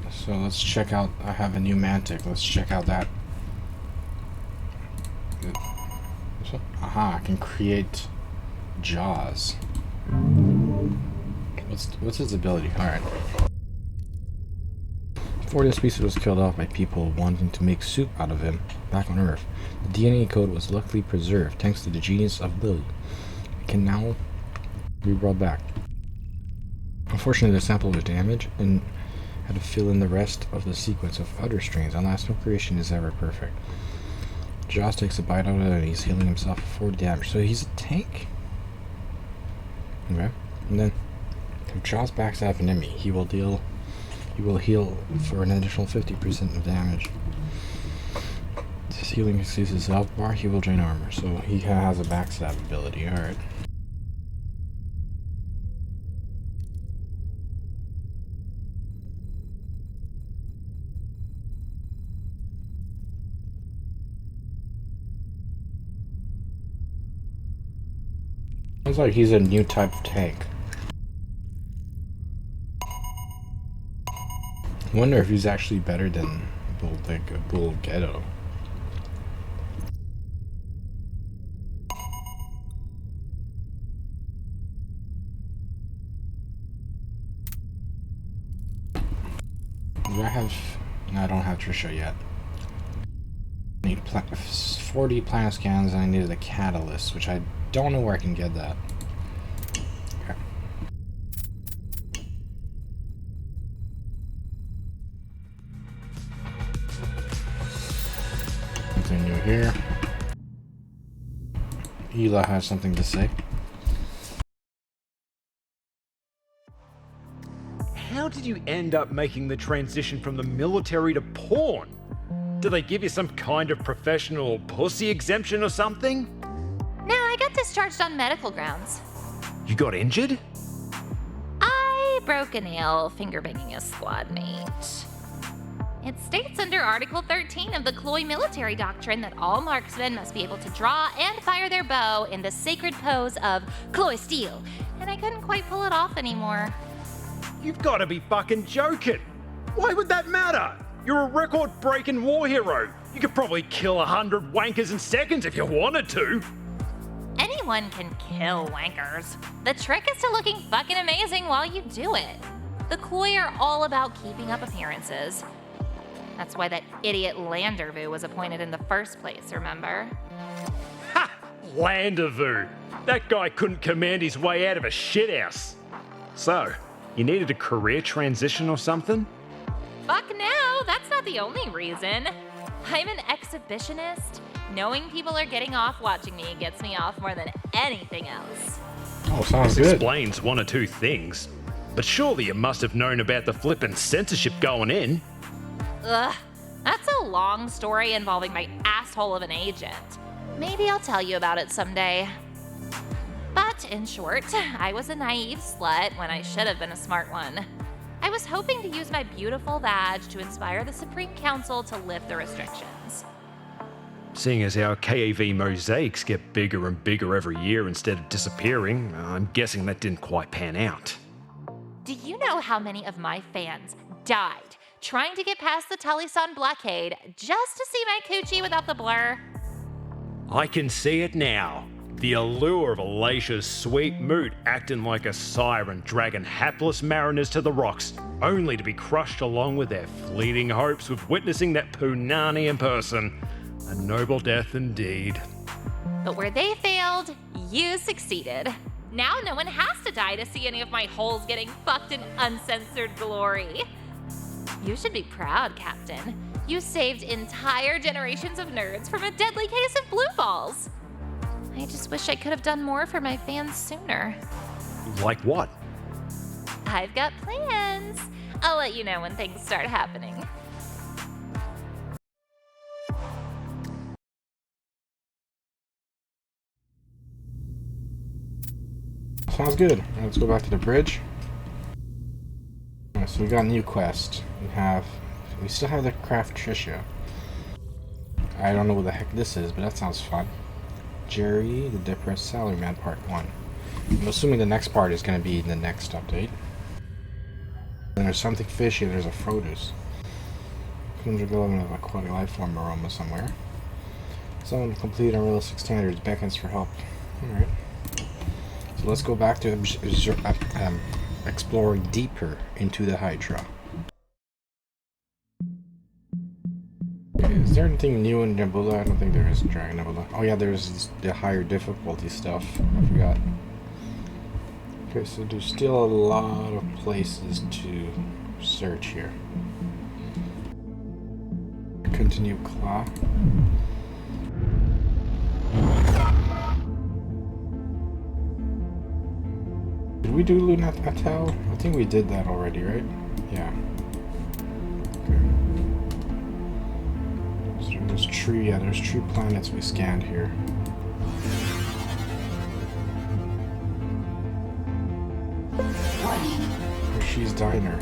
So let's check out. I have a new mantic. Let's check out that. Aha! I can create jaws. What's his ability? All right. Before this species was killed off by people wanting to make soup out of him back on Earth, the DNA code was luckily preserved thanks to the genius of Lily. It can now be brought back. Unfortunately, the sample was damaged and had to fill in the rest of the sequence of other strains. Alas, no creation is ever perfect. Jaws takes a bite out of it and he's healing himself for 4 damage. So he's a tank. Okay. And then if Jaws backs out an enemy, he will heal for an additional 50% of damage. This healing exceeds his health bar, he will drain armor. So he has a backstab ability, alright. Sounds like he's a new type of tank. I wonder if he's actually better than Bull Ghetto. Do I have... No, I don't have Trisha yet. I need 40 planet scans and I needed a catalyst, which I don't know where I can get that. Okay. Continue here. Hila has something to say. How did you end up making the transition from the military to porn? Do they give you some kind of professional pussy exemption or something? No, I got discharged on medical grounds. You got injured? I broke a nail finger banging a squad mate. It states under Article 13 of the Cloy military doctrine that all marksmen must be able to draw and fire their bow in the sacred pose of Cloy steel, and I couldn't quite pull it off anymore. You've got to be fucking joking. Why would that matter? You're a record-breaking war hero. You could probably kill 100 wankers in seconds if you wanted to. Anyone can kill wankers. The trick is to looking fucking amazing while you do it. The Cloy are all about keeping up appearances. That's why that idiot Landervu was appointed in the first place, remember? Ha! Landervu. That guy couldn't command his way out of a shithouse. So, you needed a career transition or something? Fuck no, that's not the only reason. I'm an exhibitionist. Knowing people are getting off watching me gets me off more than anything else. Oh, sounds This good. explains one or two things. But surely you must have known about the flippin' censorship going in. Ugh, that's a long story involving my asshole of an agent. Maybe I'll tell you about it someday. But in short, I was a naive slut when I should have been a smart one. I was hoping to use my beautiful badge to inspire the Supreme Council to lift the restrictions. Seeing as our KAV mosaics get bigger and bigger every year instead of disappearing, I'm guessing that didn't quite pan out. Do you know how many of my fans died trying to get past the Talisan blockade just to see my coochie without the blur? I can see it now. The allure of Alicia's sweet mood acting like a siren dragging hapless mariners to the rocks, only to be crushed along with their fleeting hopes of witnessing that punani in person. A noble death indeed. But where they failed, you succeeded. Now no one has to die to see any of my holes getting fucked in uncensored glory. You should be proud, Captain. You saved entire generations of nerds from a deadly case of blue balls. I just wish I could have done more for my fans sooner. Like what? I've got plans. I'll let you know when things start happening. Sounds good. Let's go back to the bridge. So we got a new quest. We still have the craft Trisha. I don't know what the heck this is, but that sounds fun. Jerry, the Depressed Salaryman, Part 1. I'm assuming the next part is going to be in the next update. And there's something fishy, there's a Frodus. Comes with an aquatic life form aroma somewhere. Someone to complete unrealistic standards beckons for help. Alright. So let's go back to exploring deeper into the Hydra. Okay, is there anything new in Nebula? I don't think there is in Dragon Nebula. Oh yeah, there's the higher difficulty stuff. I forgot. Okay, so there's still a lot of places to search here. Continue claw. Did we do Lunatel? I think we did that already, right? Yeah. Okay. So there's tree, yeah, there's tree planets we scanned here. Hershey's Diner.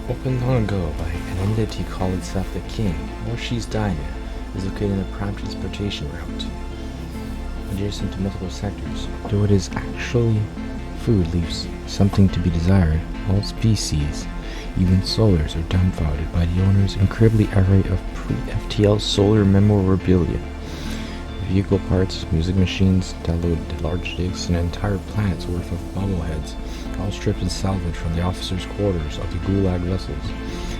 Opened long ago by an entity called itself the King, Hershey's Diner is located in a prime transportation route adjacent to multiple sectors. Though it is actually food leaves something to be desired, all species, even solars, are dumbfounded by the owner's incredibly array of pre-FTL solar memorabilia. Vehicle parts, music machines, downloaded large discs, and entire planet's worth of bobbleheads, all stripped and salvaged from the officers' quarters of the Gulag vessels,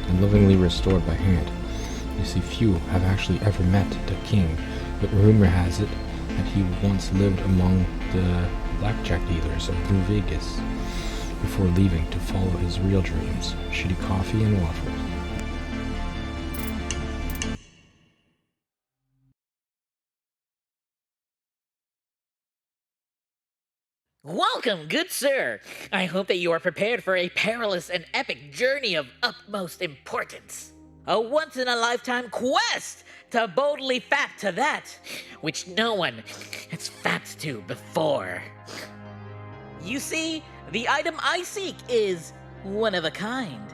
and lovingly restored by hand. You see, few have actually ever met the King, but rumor has it that he once lived among the blackjack dealers of New Vegas, before leaving to follow his real dreams, shitty coffee and waffles. Welcome, good sir. I hope that you are prepared for a perilous and epic journey of utmost importance. A once-in-a-lifetime quest to boldly fap to that which no one has fapped to before. You see, the item I seek is one of a kind.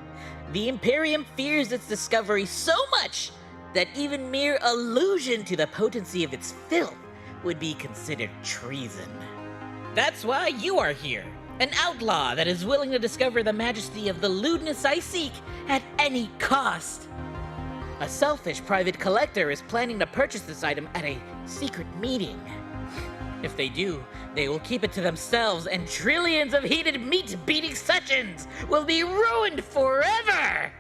The Imperium fears its discovery so much that even mere allusion to the potency of its filth would be considered treason. That's why you are here, an outlaw that is willing to discover the majesty of the lewdness I seek at any cost. A selfish private collector is planning to purchase this item at a secret meeting. If they do, they will keep it to themselves, and trillions of heated meat-beating sessions will be ruined forever!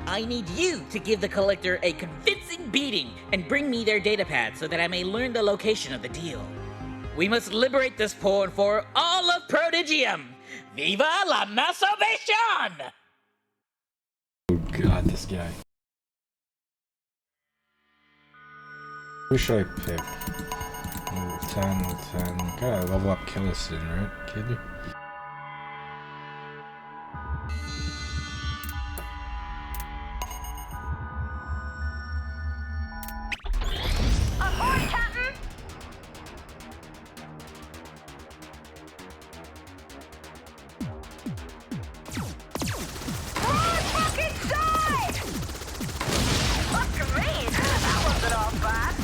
I need you to give the collector a convincing beating and bring me their datapad so that I may learn the location of the deal. We must liberate this pawn for all of Prodigium! Viva la masturbation! Oh god, this guy. Who should I pick? Level 10, level 10. Gotta level up Killison, right, kid? Ahoy, Captain! More fucking side! Fuck me! That wasn't all bad.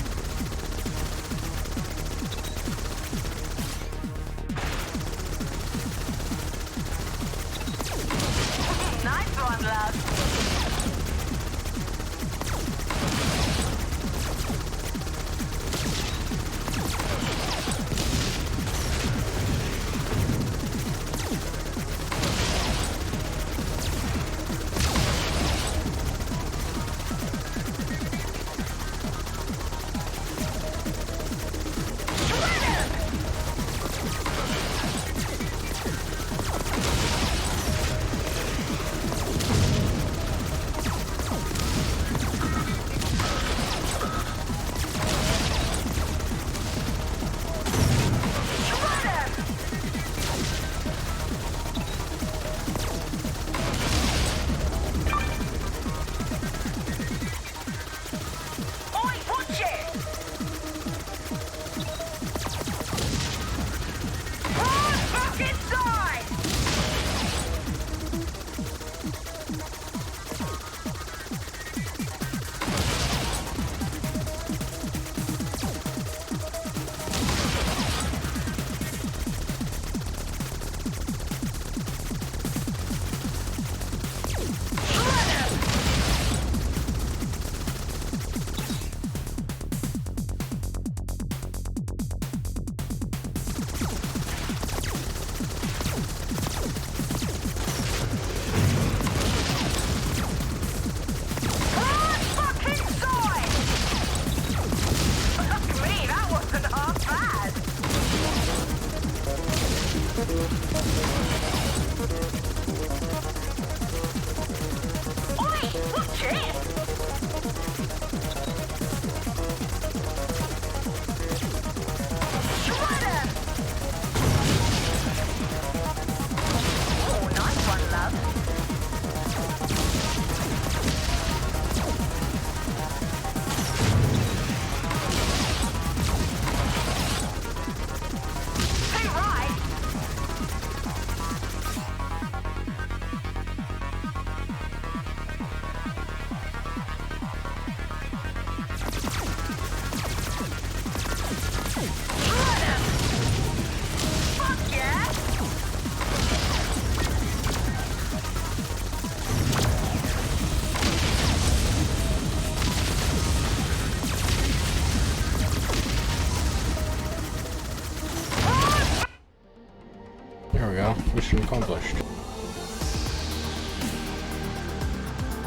accomplished.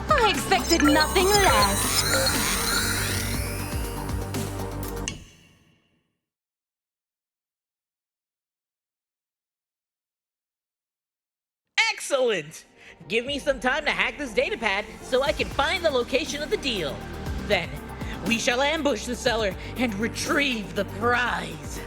I expected nothing less. Excellent! Give me some time to hack this datapad so I can find the location of the deal. Then, we shall ambush the seller and retrieve the prize.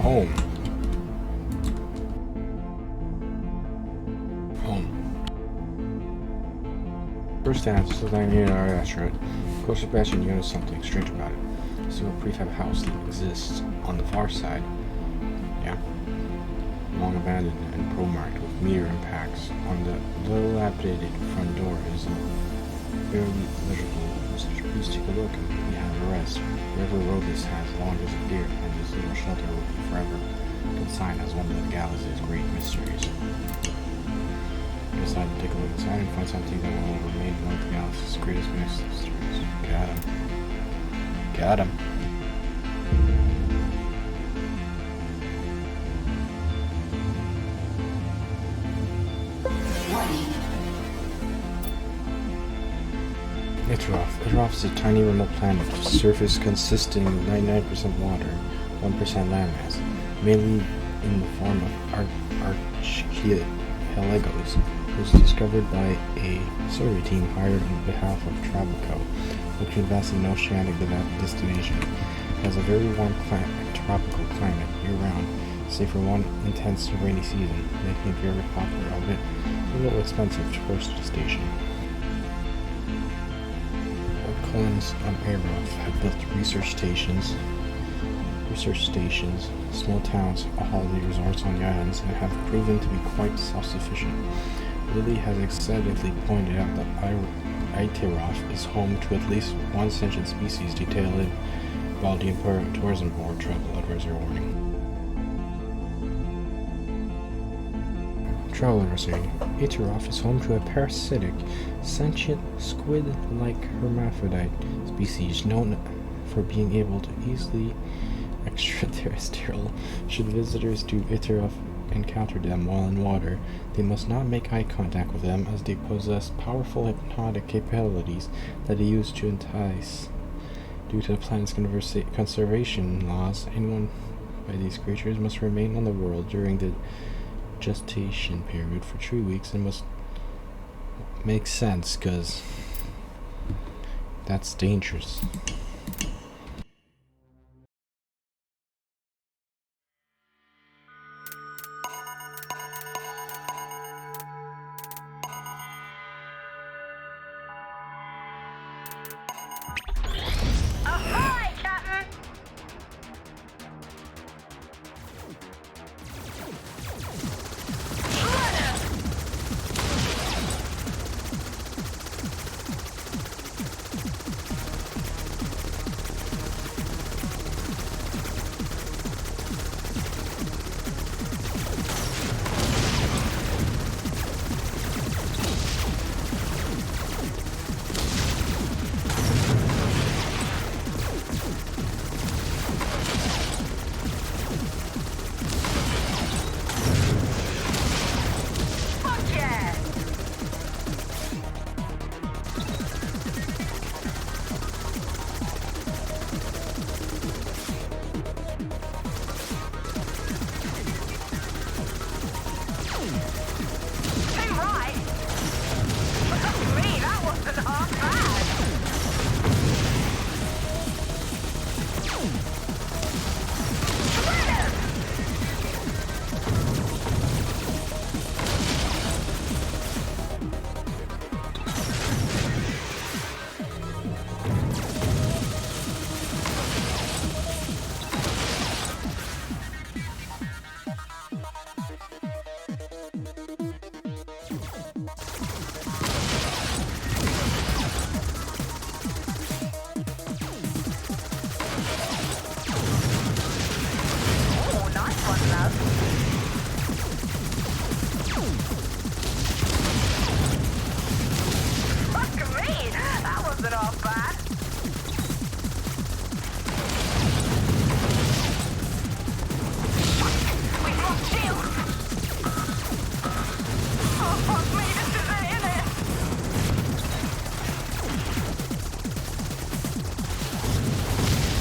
Home. Home. First dance, this is like our asteroid. Close to Bastion, you notice something strange about it. A single prefab house that exists on the far side. Yeah. Long abandoned and pro-marked with meteor impacts. On the dilapidated front door is a barely legible message. Please take a look and we have a rest. Whoever wrote this has long disappeared, and this little shelter will be forever consigned as one of the galaxy's great mysteries. I decided to take a look inside and find something that will remain one of the galaxy's greatest mysteries. Got him. Got him. Iteroff is a tiny remote planet with surface consisting of 99% water, 1% landmass, mainly in the form of archipelagos. It was discovered by a survey team hired on behalf of Travelco, which invests in oceanic destination. It has a very warm tropical climate year-round, save for one intense rainy season, making it very popular, albeit a little expensive tourist destination. Colonists on Aerof have built research stations, small towns, holiday resorts on the islands, and have proven to be quite self-sufficient. Lily has excitedly pointed out that Iterof is home to at least one sentient species detailed in Valdian Tourism Board Travel Advisory Warning. Travel Advisory. Iterof is home to a parasitic, sentient, squid-like hermaphrodite species known for being able to easily extraterrestrial. Should visitors to Iterof encounter them while in water, they must not make eye contact with them, as they possess powerful hypnotic capabilities that they use to entice. Due to the planet's conservation laws, anyone by these creatures must remain on the world during the gestation period for 3 weeks, and must make sense because that's dangerous. Ahoy, Captain! Fuck me, this isn't in it!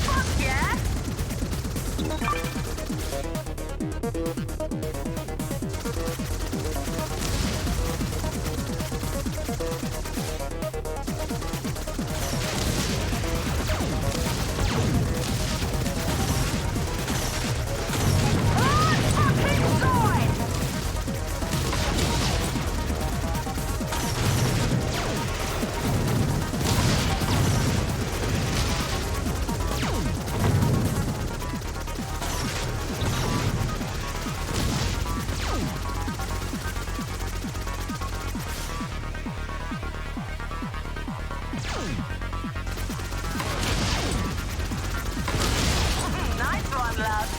Fuck yeah! Run, fucking side! Nice one, love.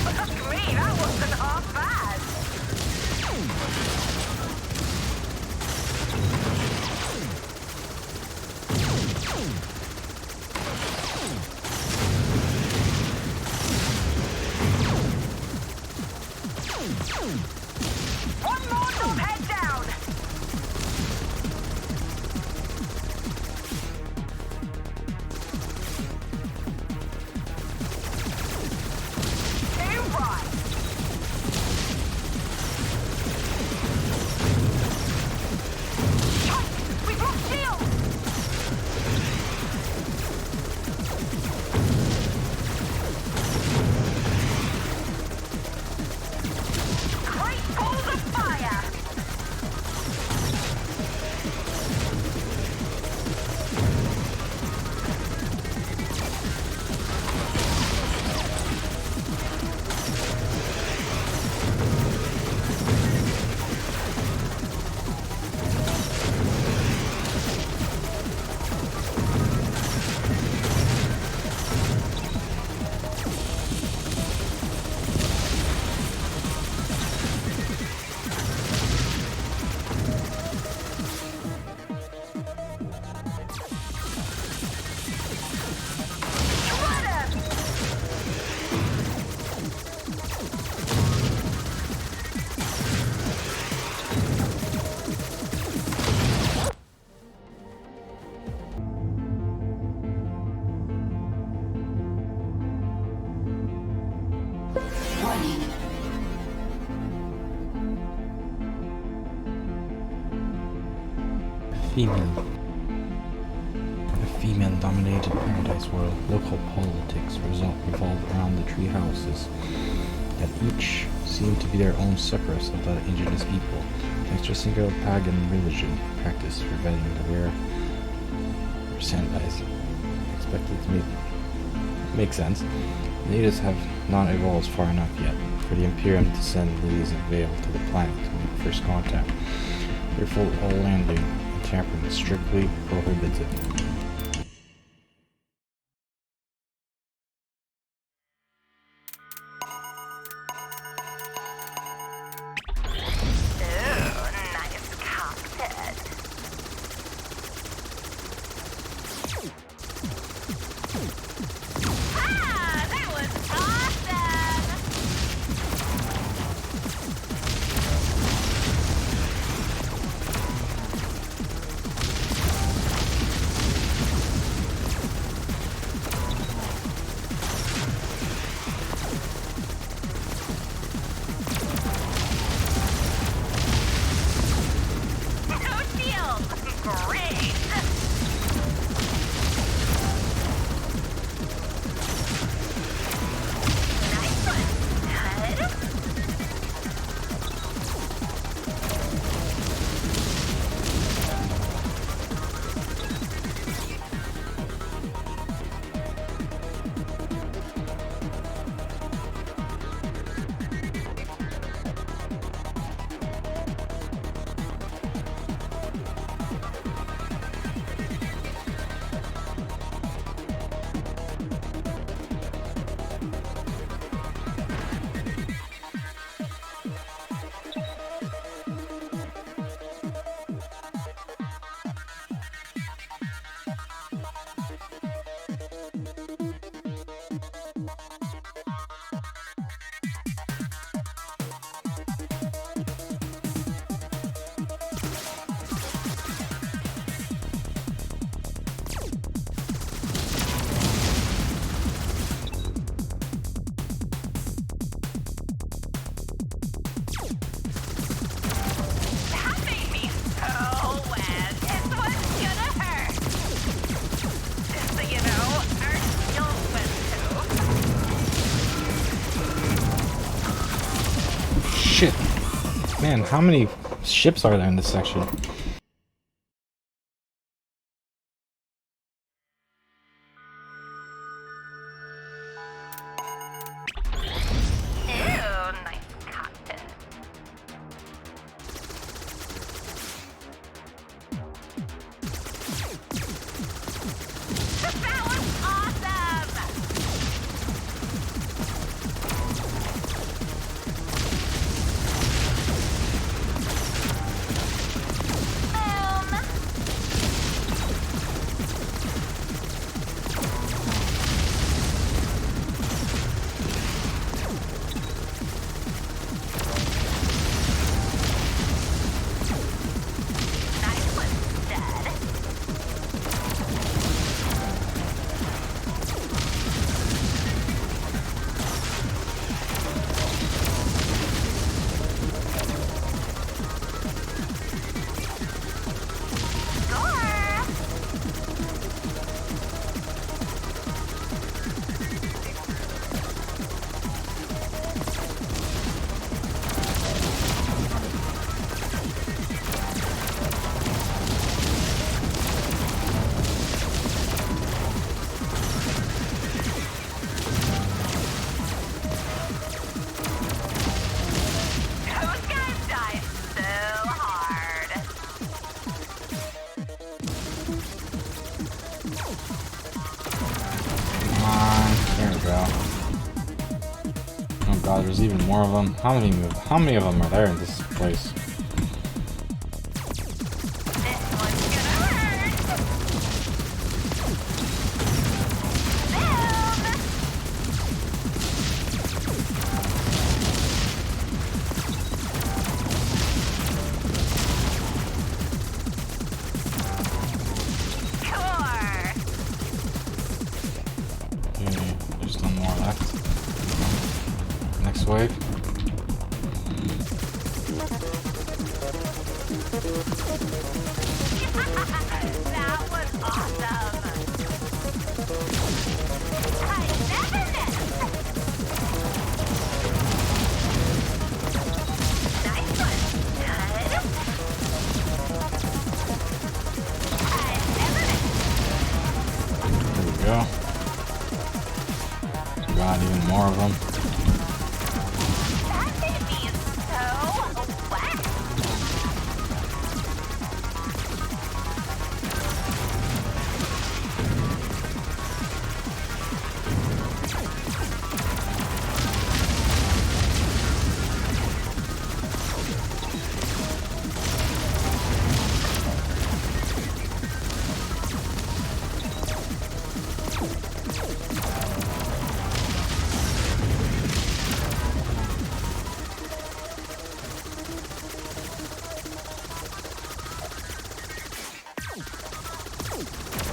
Fuck me, that wasn't half bad. One more knob head down. Two right. Shite, we've lost shield. Great balls of fire. Shredder. Female. A female-dominated paradise world, local politics revolve around the tree houses that each seem to be their own suckers of the indigenous people, thanks to a single pagan religion practiced preventing the rare percent as expected to make sense. Natives have not evolved far enough yet for the Imperium to send Lilies of Vale to the planet to make first contact. Therefore, all landing and tampering is strictly prohibited. Ooh, nice cockpit. Ah, that was awesome! No shield! Great! Nice one, stud. Man, how many ships are there in this section? Ew, nice cockpit. That was awesome! Boom! Nice one, dead. Score! Those guys die so hard. Come on, there we go. Oh god, there's even more of them. How many of them are there in this place? This one's gonna hurt. Boom! Core! Okay, there's one more left. Next wave. That was awesome. I never missed. Nice one. Good. I never missed. There we go. God, even more of them. That baby is so wet.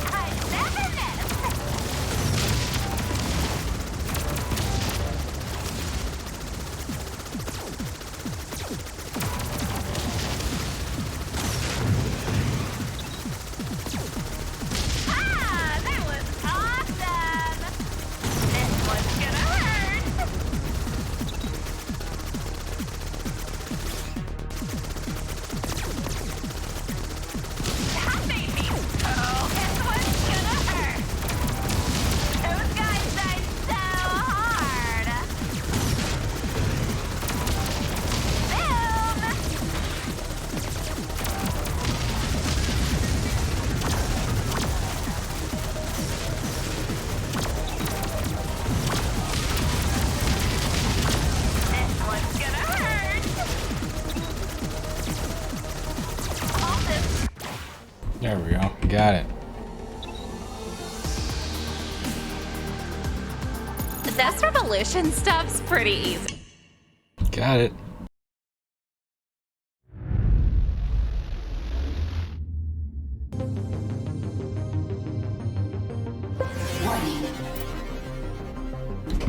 I never missed. Ah, that was awesome. This one's gonna hurt. That made me so. This one's gonna hurt. Those guys died so hard. Boom! This one's gonna hurt. All this. There we go. Got it. This revolution stuff's pretty easy. Got it.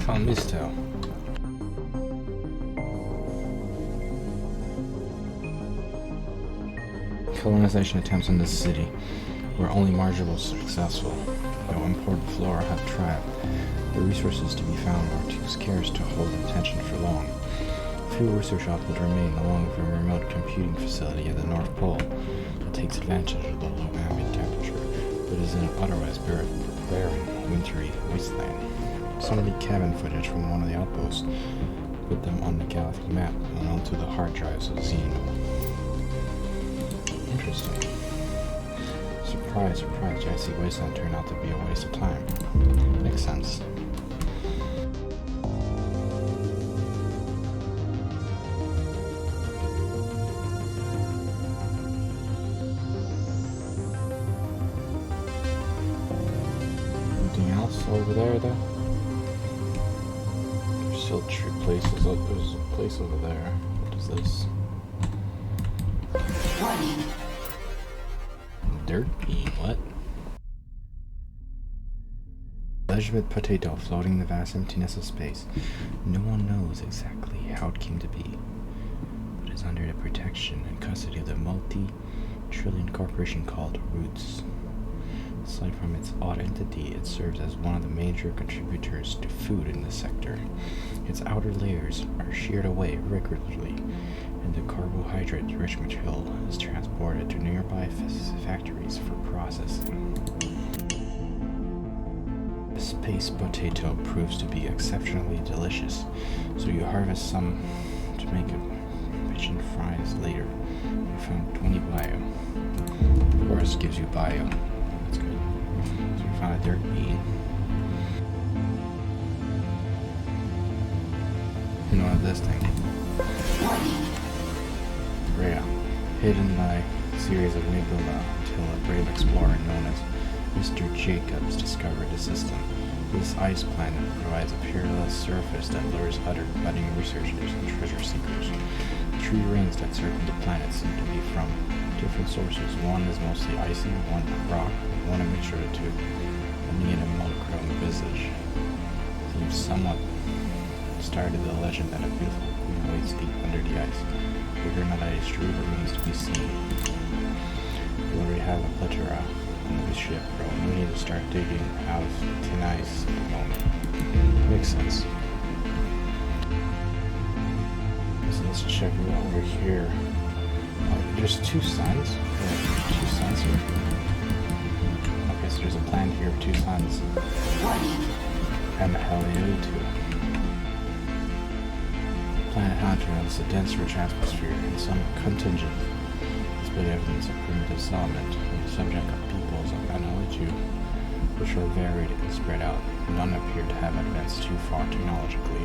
Found Misto. Colonization attempts in this city were only marginally successful. No imported flora have thrived. The resources to be found were too scarce to hold attention for long. Two research outposts remain, along with a remote computing facility at the North Pole that takes advantage of the low ambient temperature, but is in an otherwise barren, wintry wasteland. Some leaked cabin footage from one of the outposts put them on the galactic map and onto the hard drives of Xeno. Interesting. Surprise, surprise, Jurassic Wasteland turned out to be a waste of time. Makes sense. Anything else over there, though? There's still places. Oh, there's a place over there. What is this? Warning. Dirt beam, what? Legitimate potato floating in the vast emptiness of space. No one knows exactly how it came to be, but is under the protection and custody of the multi-trillion corporation called Roots. Aside from its odd entity, it serves as one of the major contributors to food in the sector. Its outer layers are sheared away regularly, and the carbohydrate-rich material is transported to nearby factories for processing. The space potato proves to be exceptionally delicious, so you harvest some to make a pigeon fries later. We found 20 bio. Of course, gives you bio. That's good. So we found a dirt bean. You know what this thing? Rhea, hidden by a series of nebula until a brave explorer known as Mr. Jacobs discovered the system. This ice planet provides a peerless surface that lures other budding researchers and treasure seekers. The three rings that circle the planet seem to be from different sources. One is mostly icy, one rock, one a mixture of the two. A neon and monochrome visage seems somewhat started the legend that a beautiful queen waits deep under the ice. Whether or not that is true remains to be seen. We already have a plethora on the ship, bro. We need to start digging out of thin ice at the moment. Makes sense. So let's check it out over here. There's two suns? Yeah, two suns here. Okay, so there's a planet here with two suns. And the Helios too. Planet Hunter has a dense, rich atmosphere and some contingent has been evidence of primitive settlement on the subject of peoples of Analogy, which are varied and spread out. None appear to have advanced too far technologically,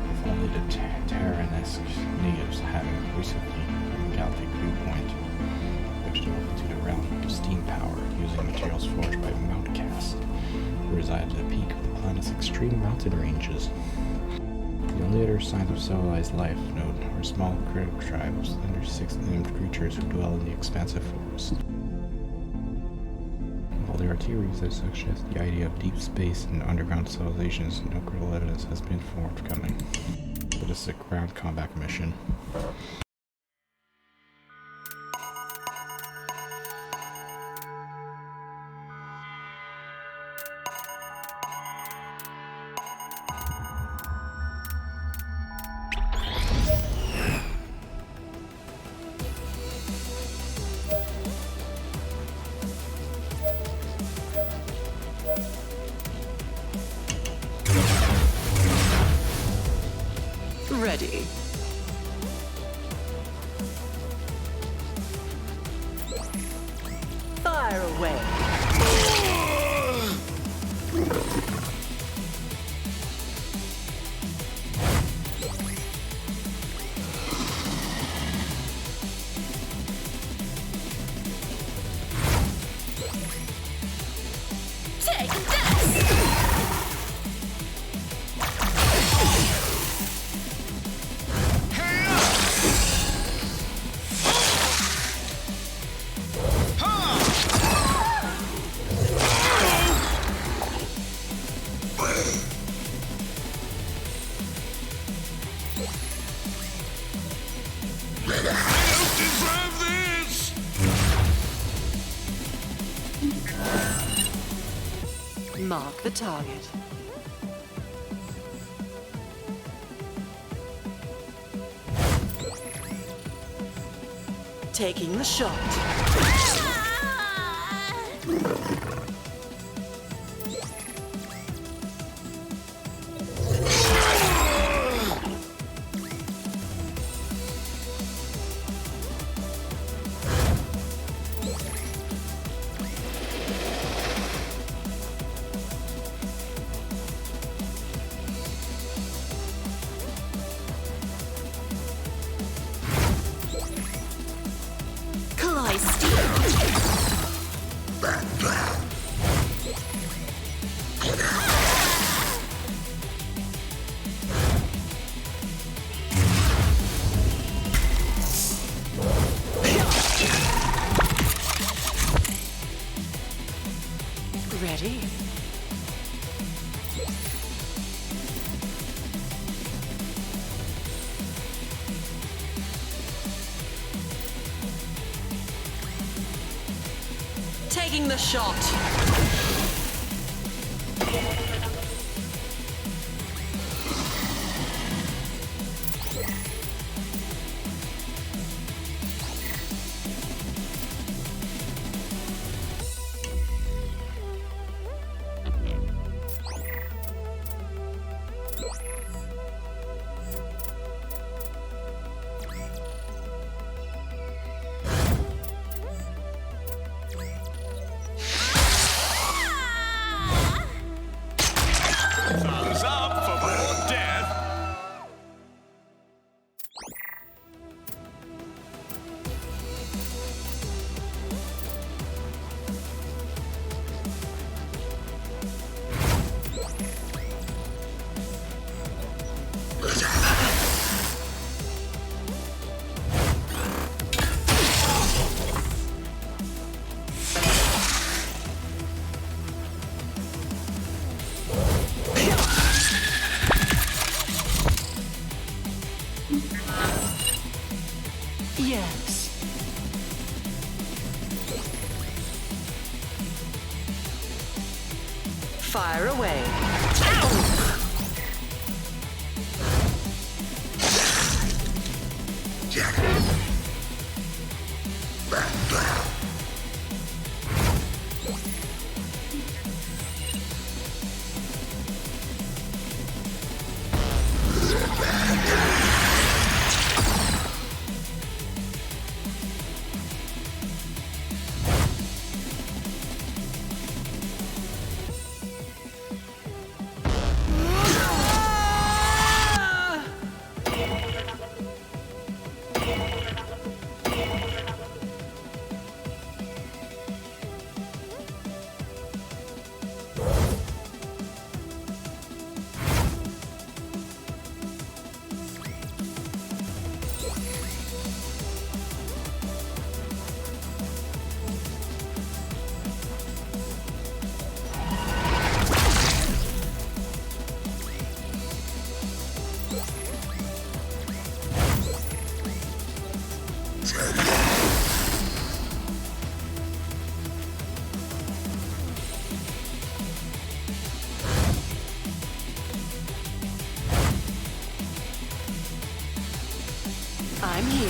with only the Terranesque natives having recently, from a galactic viewpoint, switched over to the realm of steam power using materials forged by Mount Cass, who reside at the peak of the planet's extreme mountain ranges. The only other signs of civilized life known are small critic tribes under 6 named creatures who dwell in the expansive forest. While there are theories that suggest the idea of deep space and underground civilizations, no credible evidence has been forthcoming. But it's a ground combat mission. Ready. Fire away. Take this! Mark the target. Taking the shot. Ready? Taking the shot. Thumbs up for more death. Yes. Fire away. I'm here.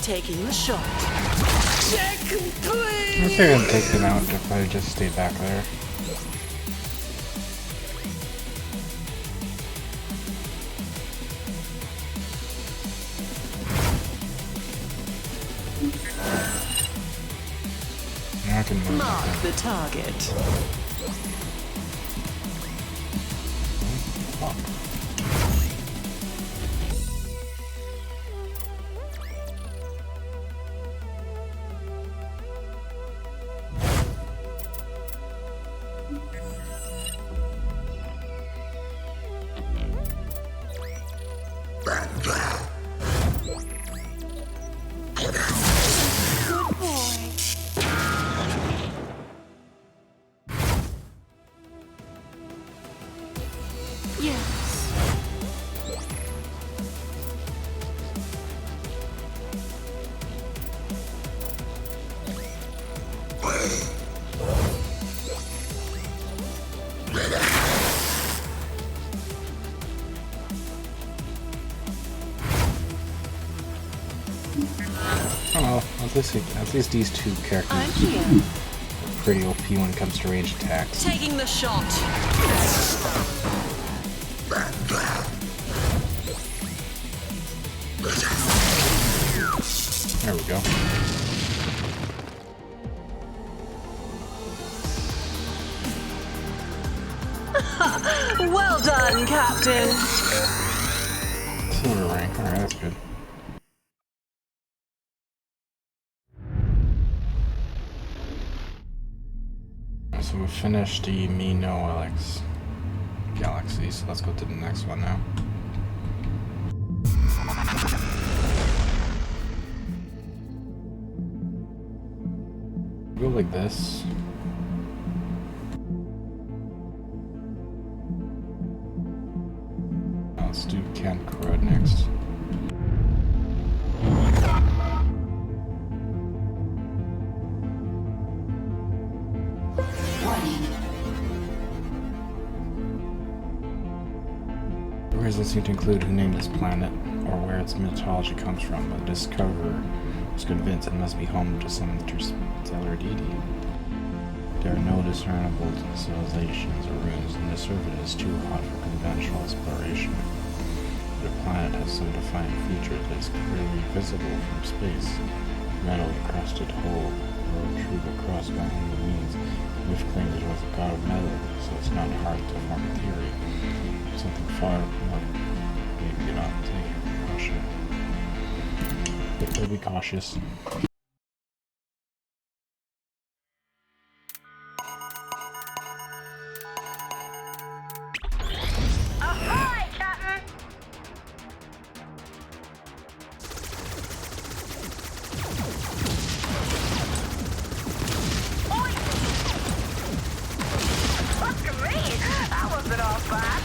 Taking the shot. Check, please! I think I'm gonna take them out if I just stay back there. I can move Mark like the target. Oh, at least these two I'm characters here. are pretty OP when it comes to range attacks. Taking the shot. There we go. Well done, Captain. Silver rank. Alright, that's good. So we finished the Me No LX Galaxy, so let's go to the next one now. Go like this. Now let's do Camp Crud next. The words don't seem to include who named this planet or where its mythology comes from, but the discoverer was convinced it must be home to some interstellar deity. There are no discernible civilizations or ruins, and the surface is too hot for conventional exploration. The planet has some defining features that is clearly visible from space. Metal encrusted hole, or through the cross by any means. Myth claims it was a god of metal, so it's not hard to form a theory. Something far more. Maybe not. Take caution. But be cautious. Ahoy, Captain! Oi! Look at me! That wasn't all bad.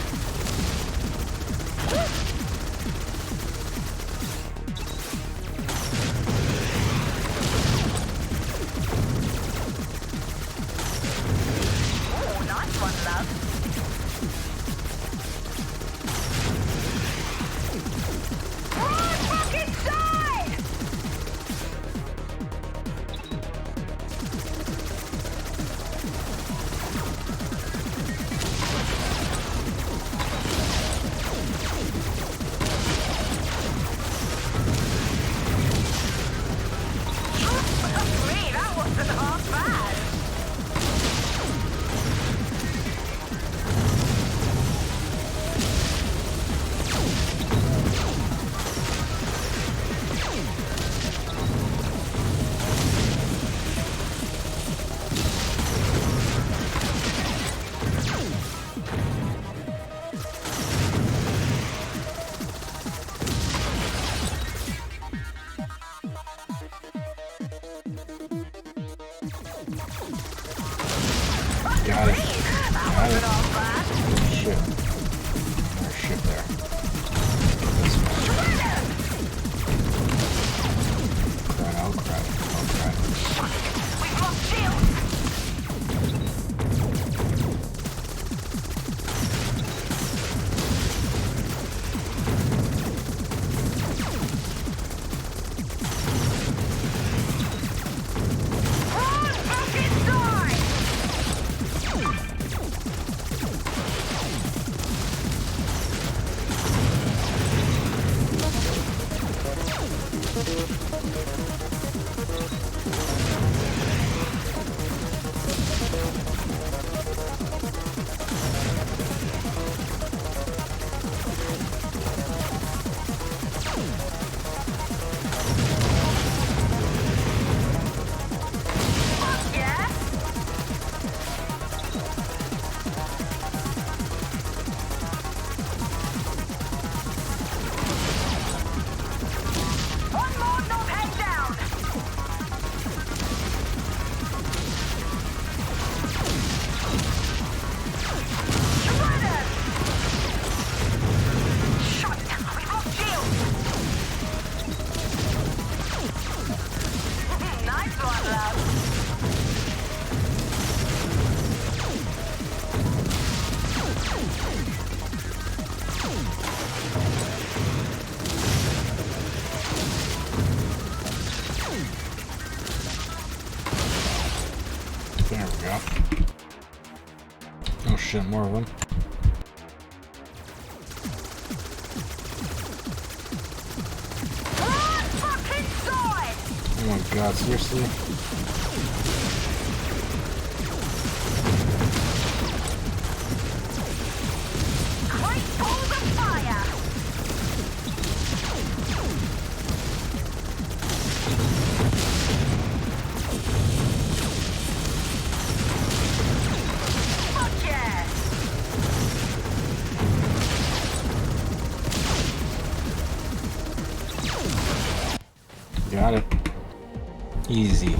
shit, more of them. Oh my god, seriously? Great balls of fire! Got it. Easy.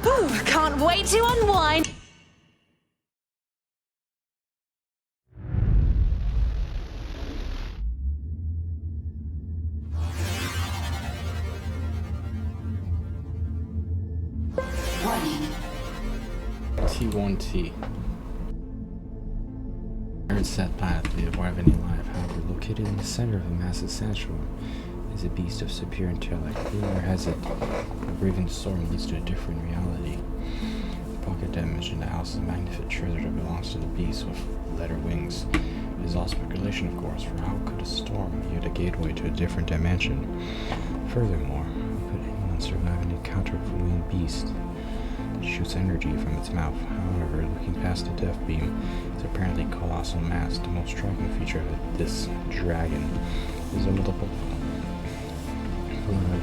Whew, can't wait to unwind. T1T. Third set path to avoid any life, however, located in the center of a massive sandstorm, is a beast of superior intellect. Rumor has it a breathing storm leads to a different reality. Pocket damage in the house is a magnificent treasure that belongs to the beast with leather wings. It is all speculation, of course, for how could a storm yield a gateway to a different dimension? Furthermore, how could anyone survive an encounter with a winged beast that shoots energy from its mouth? However, looking past the death beam, its apparently colossal mass, the most striking feature of this dragon is a multiple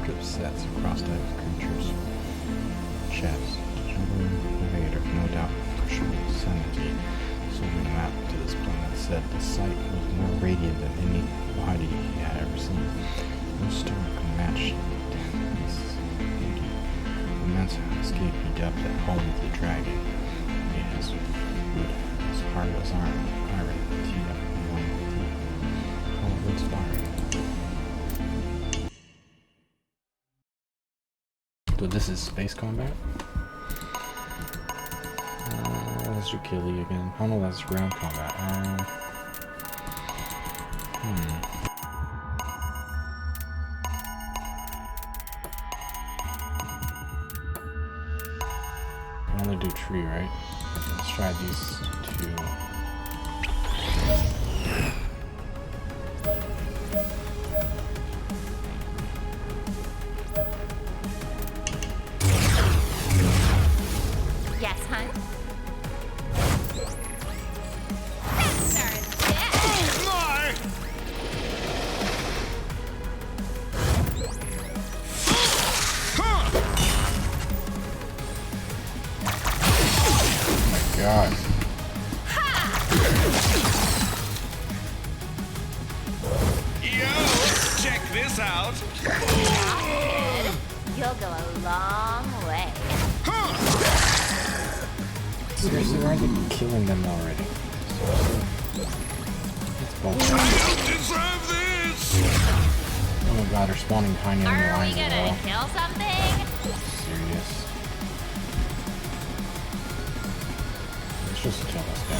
drip sets across the creature's chest. Navigator, no doubt, crushing sanity. Zooming map to this planet said the sight was more radiant than any body he had ever seen. No star could match this beauty. The immense escaping depth at home with the dragon. It has wood as hard as iron, teeth up in one teeth. All of inspiring. So this is space combat? Let's do Killy again. Oh no, that's ground combat. I can only do tree, right? Let's try these two. Yes, hun? God. Yo, check this out. You'll go a long way. Seriously, why are they killing them already? It's bullshit. You deserve this. Oh my god, they're spawning tiny enemy Are we lines as gonna well. kill something? Serious. Let's just kill this guy.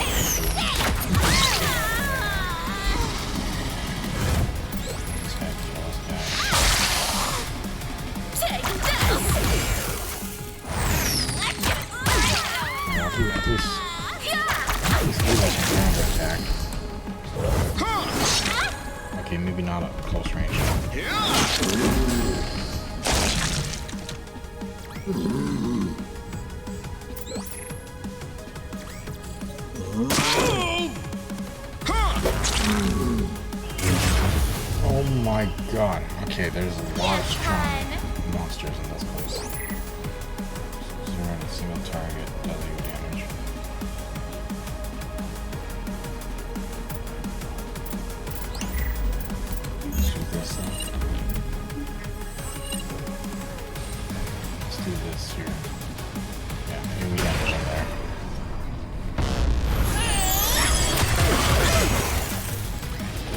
This guy, kill this guy. Take him down! Yeah, at least do like a ground attack. Okay, maybe not at close range. Oh my god. Okay, there's a lot of strong monsters in this place. Zero on a single target, does you damage. Shoot this up. Let's do this here. Yeah, maybe we damage in there.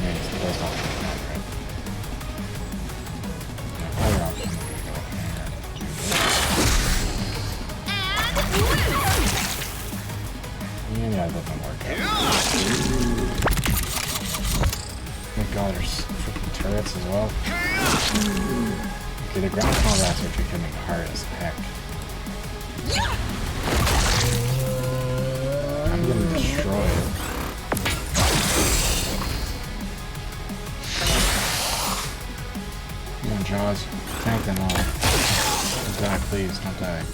Yeah, it's the best option, right? Yeah, other option would be to go up here and do this. Yeah, that doesn't work out. Oh my god, there's freaking turrets as well. Okay, the ground combat's are becoming hard as heck. even destroy it. Come on, Jaws. Tank them all. Don't die, please. Don't die.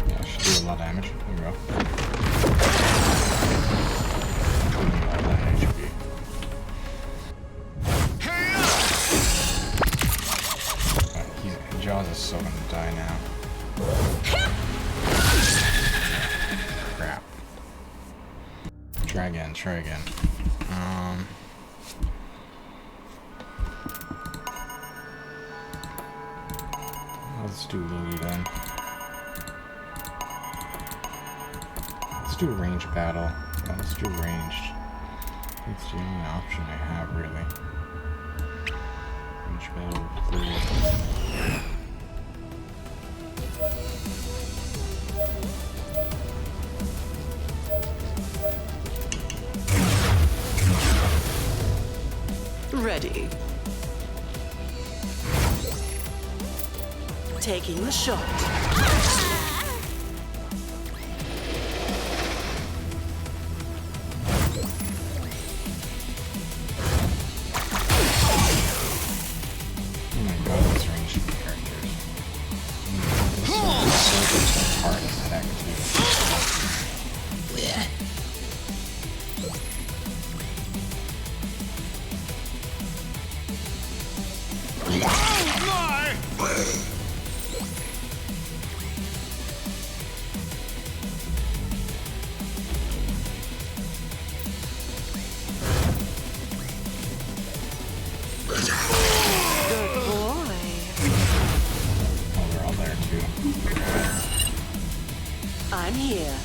Yeah, should do a lot of damage. There we go. All that HP. Jaws is so gonna die now. Crap. Try again, try again. Let's do Louie then. Let's do range battle. Yeah, let's do ranged. It's the only option I have, really. Range battle with Louie. Ready. Taking the shot. Oh my god, these ranged characters. This is hard as heck, too. I'm here.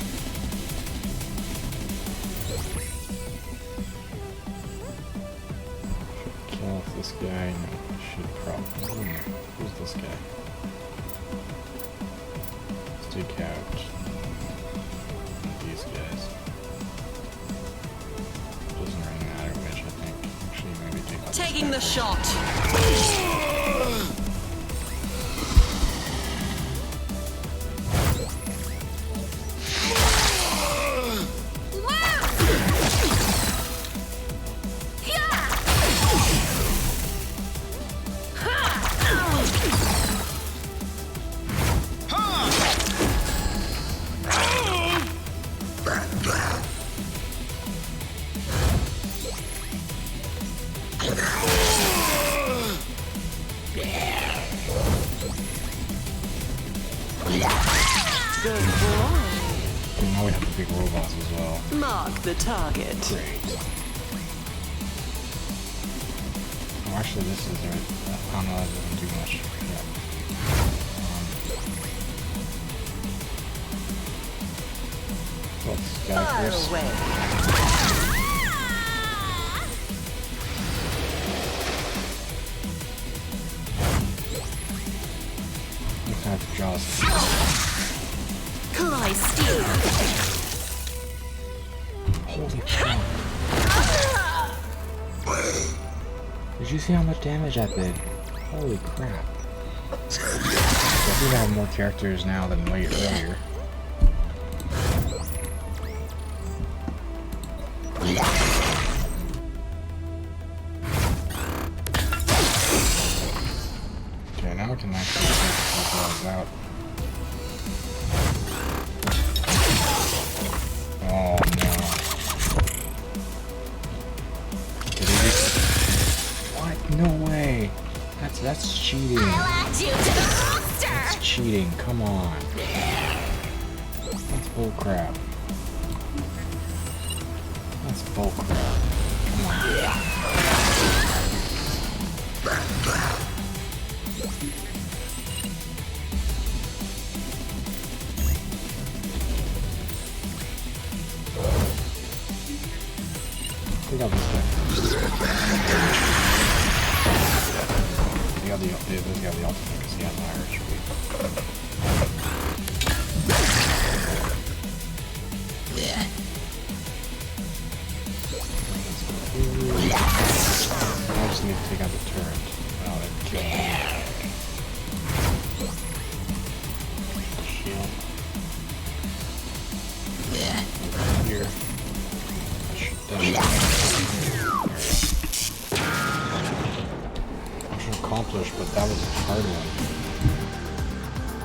Kill off this guy. No, should probably. Who's this guy? Let's take out these guys. Doesn't really matter which, I think. Actually, maybe take out Taking the shot. Good boy. And now we have the big robots as well. Mark the target. Great. Oh, actually, this is right. I don't know, that doesn't do much. Yeah. Let's go Fire first. away. Let's have Jaws. Cry steel. Holy cow. Did you see how much damage that did? Holy crap. I think I have more characters now than way earlier. Okay, now we can actually take these guys out. Oh no. Did he just... What? No way. That's cheating. I'll add you to the roster. That's cheating. Come on. That's bullcrap. That's bullcrap. Come on. Take out this guy. He got the ultimate because he has an Irish speed. forcing me to take out the turret. Oh, that killed me. Shield. Here. Mission accomplished, but that was a hard one.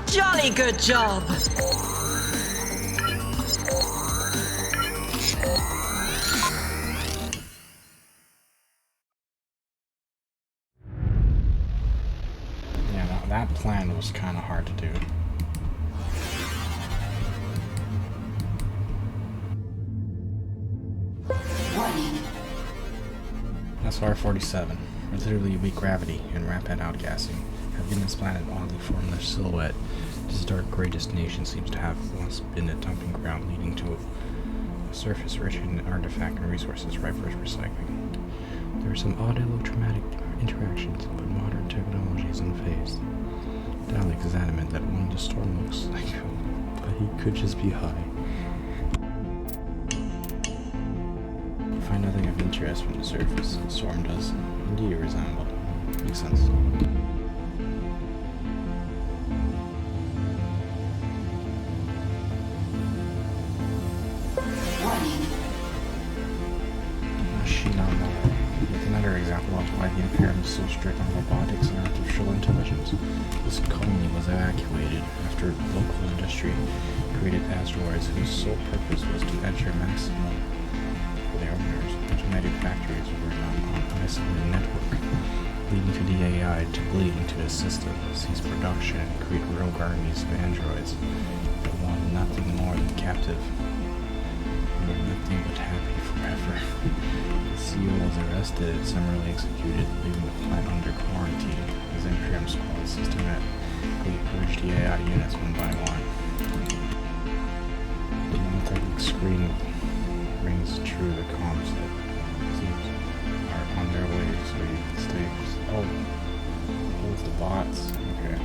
Jolly good job. Yeah, that plan was kind of hard to do. SR-47, relatively weak gravity and rapid outgassing have given this planet an oddly formless silhouette. This dark gray destination seems to have once been a dumping ground leading to a surface rich in artifact and resources ripe for recycling. There are some odd allotraumatic interactions, but modern technology is unfazed. Dalek is adamant that one of the storm looks like him, but he could just be high. Find nothing of interest from the surface. The storm does indeed resemble. Makes sense. Yet another example of why the Imperium is so strict on robotics and artificial intelligence. This colony was evacuated after local industry created asteroids whose sole purpose was to ensure maximum for their owners. Automated factories were not on an isolated network, leading to the AI to bleed into the system, seize production, and create rogue armies of androids that wanted nothing more than captive. They were nothing but happy forever. The CEO was arrested and summarily executed, leaving the plant under quarantine as Imperium squad systematically purged the AI units one by one. The monolithic screen rings true the comms that seems are on their way, so you can stay. Oh, those the bots. Okay.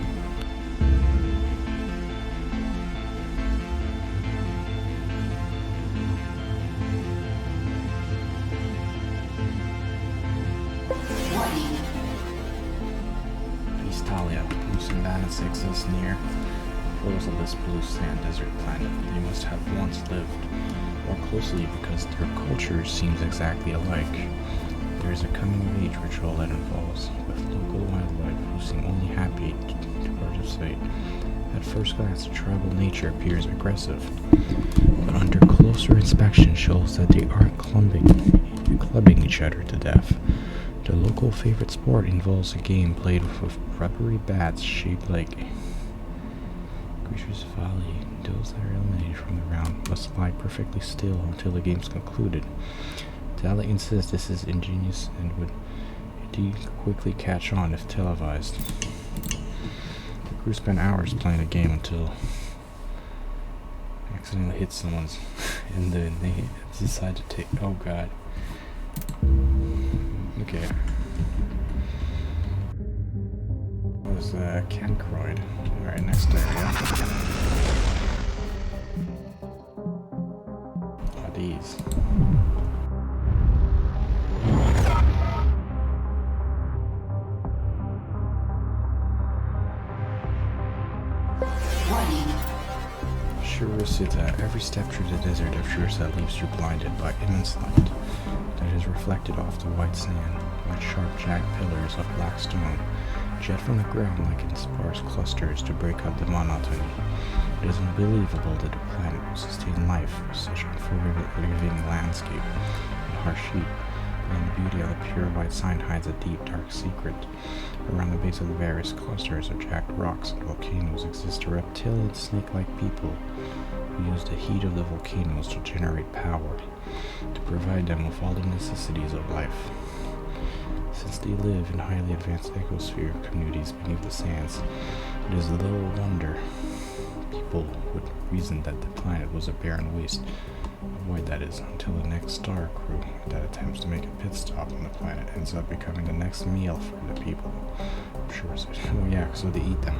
Talia, loose and bandits exist near the poles of this blue sand desert planet. They must have once lived more closely because their culture seems exactly alike. There is a coming-of-age ritual that involves with local wildlife who seem only happy to participate. At first glance, the tribal nature appears aggressive, but under closer inspection shows that they aren't clubbing each other to death. The local favorite sport involves a game played with rubbery bats shaped like creatures of folly. Those that are eliminated from the round must lie perfectly still until the game's concluded. Dalek insists this is ingenious and would indeed quickly catch on if televised. The crew spent hours playing the game until they accidentally hit someone's and then they decide to take. Oh god. Okay. What was Cancroid? Alright, next area. Oh, these. Shurusita. Every step through the desert of Shurusita leaves you blinded by immense light that is reflected off the white sand, like sharp jagged pillars of black stone, jet from the ground like in sparse clusters to break up the monotony. It is unbelievable that the planet will sustain life with such unforgiving landscape and harsh heat, and the beauty of the pure white sand hides a deep, dark secret. Around the base of the various clusters of jagged rocks and volcanoes exist reptilian snake-like people who use the heat of the volcanoes to generate power, to provide them with all the necessities of life. Since they live in highly advanced ecosphere communities beneath the sands, it is little wonder people would reason that the planet was a barren waste. Avoid that is, until the next star crew that attempts to make a pit stop on the planet ends up becoming the next meal for the people. I'm sure it's oh yeah, so they eat them.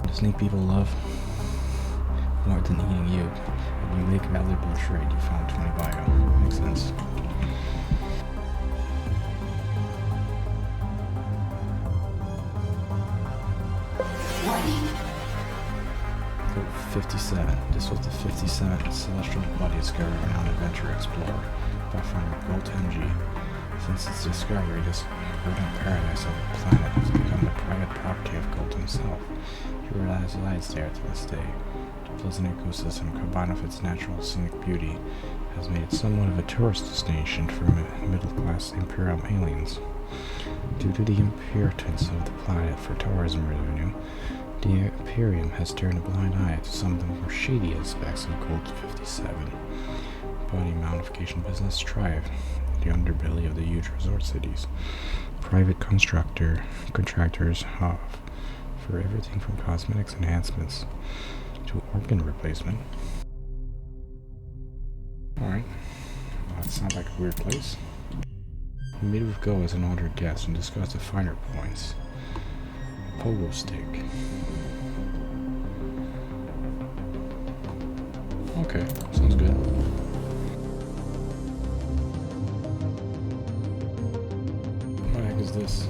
The snake people love more than eating you. If you make a valuable trade, you found 20 bio. Makes sense. 57. This was the 57th celestial body discovered by renowned adventurer explorer, Pathfinder Gold MG. Since its discovery, this verdant paradise of the planet has become the private property of Gold himself. He resides there to this day. The pleasant ecosystem, combined with its natural scenic beauty, has made it somewhat of a tourist destination for middle-class Imperial aliens. Due to the importance of the planet for tourism revenue, the Imperium has turned a blind eye to some of the more shady aspects of Gold 57. Body modification business thrive in the underbelly of the huge resort cities. Private contractors have for everything from cosmetics enhancements to organ replacement. Alright, well, that sounds like a weird place. We meet with Go as an honored guest and discuss the finer points. Pogo stick. Okay, sounds good. What the heck is this?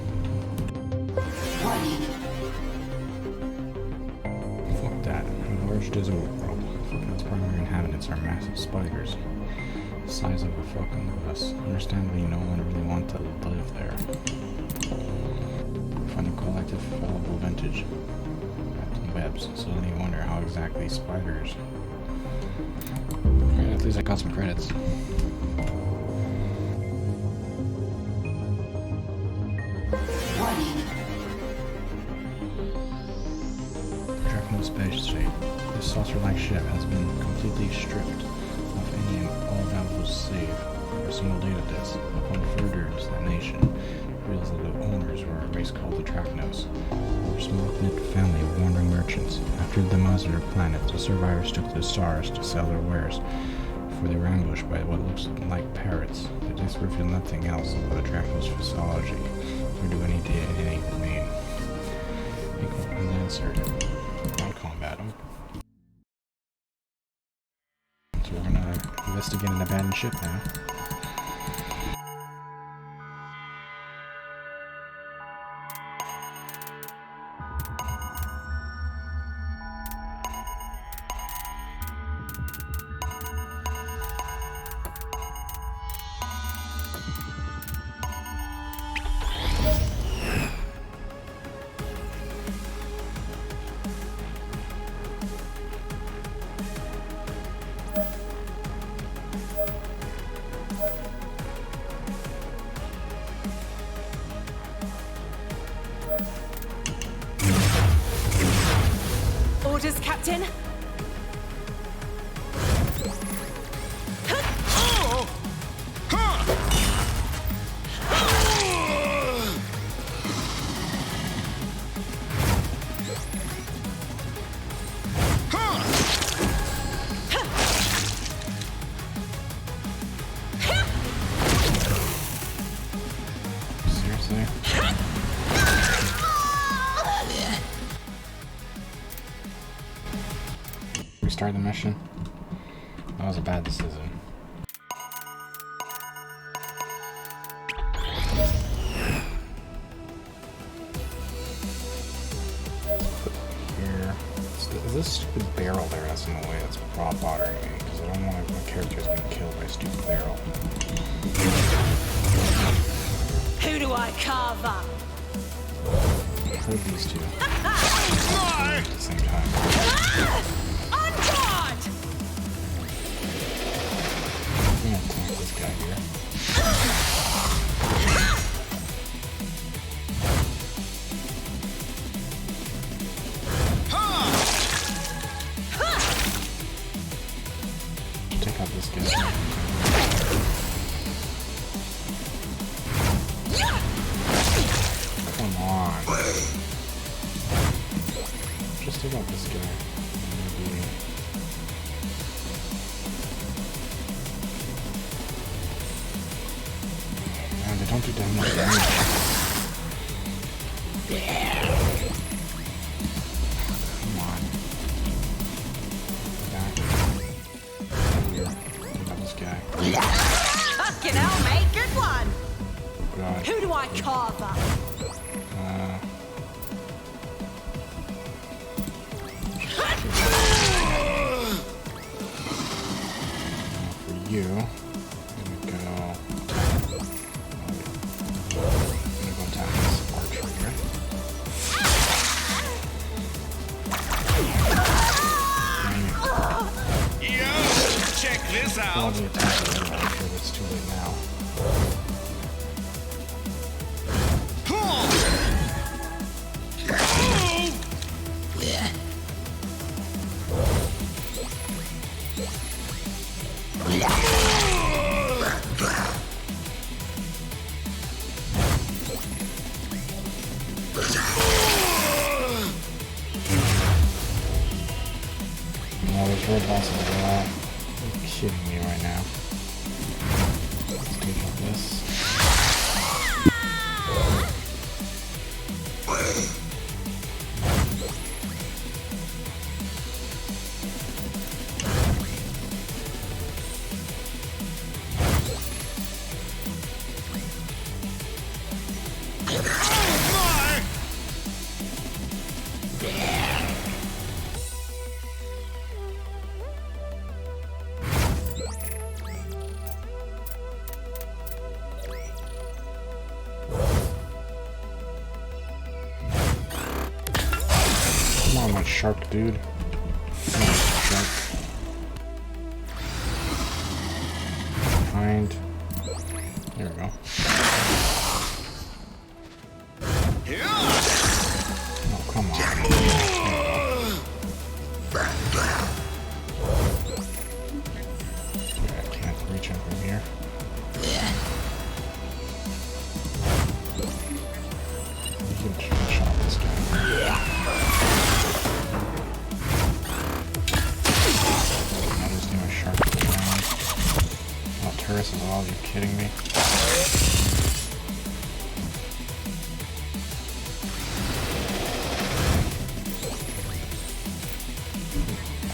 Fuck that. A large desert world. Its primary inhabitants are massive spiders. The size of a fucking bus. Understandably, no one really wants to live there. From the collective fallible vintage webs, so then you wonder how exactly spiders. Alright, at least I got some credits. Drachnose space shape. This saucer-like ship has been completely stripped of any and all valuables save for a single data disk. Upon further examination, it reveals that the owners were a race called the Drachnose, a small-knit family of wandering merchants. After the demise of their planet, the survivors took to the stars to sell their wares, for they were ambushed by what looks like parrots. The disc revealed nothing else about the Drachnose physiology, nor do any DNA remain. Equal unanswered. Non-combat. So we're gonna investigate an abandoned ship now. Orders, Captain. Seriously? Restart the mission? That was a bad decision. Here. Is this stupid barrel there that's in the way that's bothering me? Because I don't want my character's being killed by a stupid barrel. Who do I carve up? I heard these two. At the same time. On guard! I'm gonna tank this guy here. Take out this guy. Come on. Just take out this guy. Maybe. Man, they don't do that much damage. Come on. Back. Here. Take out this guy. Fucking hell, mate. Good one. Oh god. Who do I carve up? you. I'm gonna go attack this archer here. Yo, check this out. Probably attack the other archer, but it's too late now. Oh, there's red boss as well. You're kidding me right now. Let's do this. Come on, my shark dude. Come on, shark. Behind. There we go. Oh, come on. I can't reach him from here. You can shot this guy. I just need a shark to the ground. Oh, turrets as well, are you kidding me?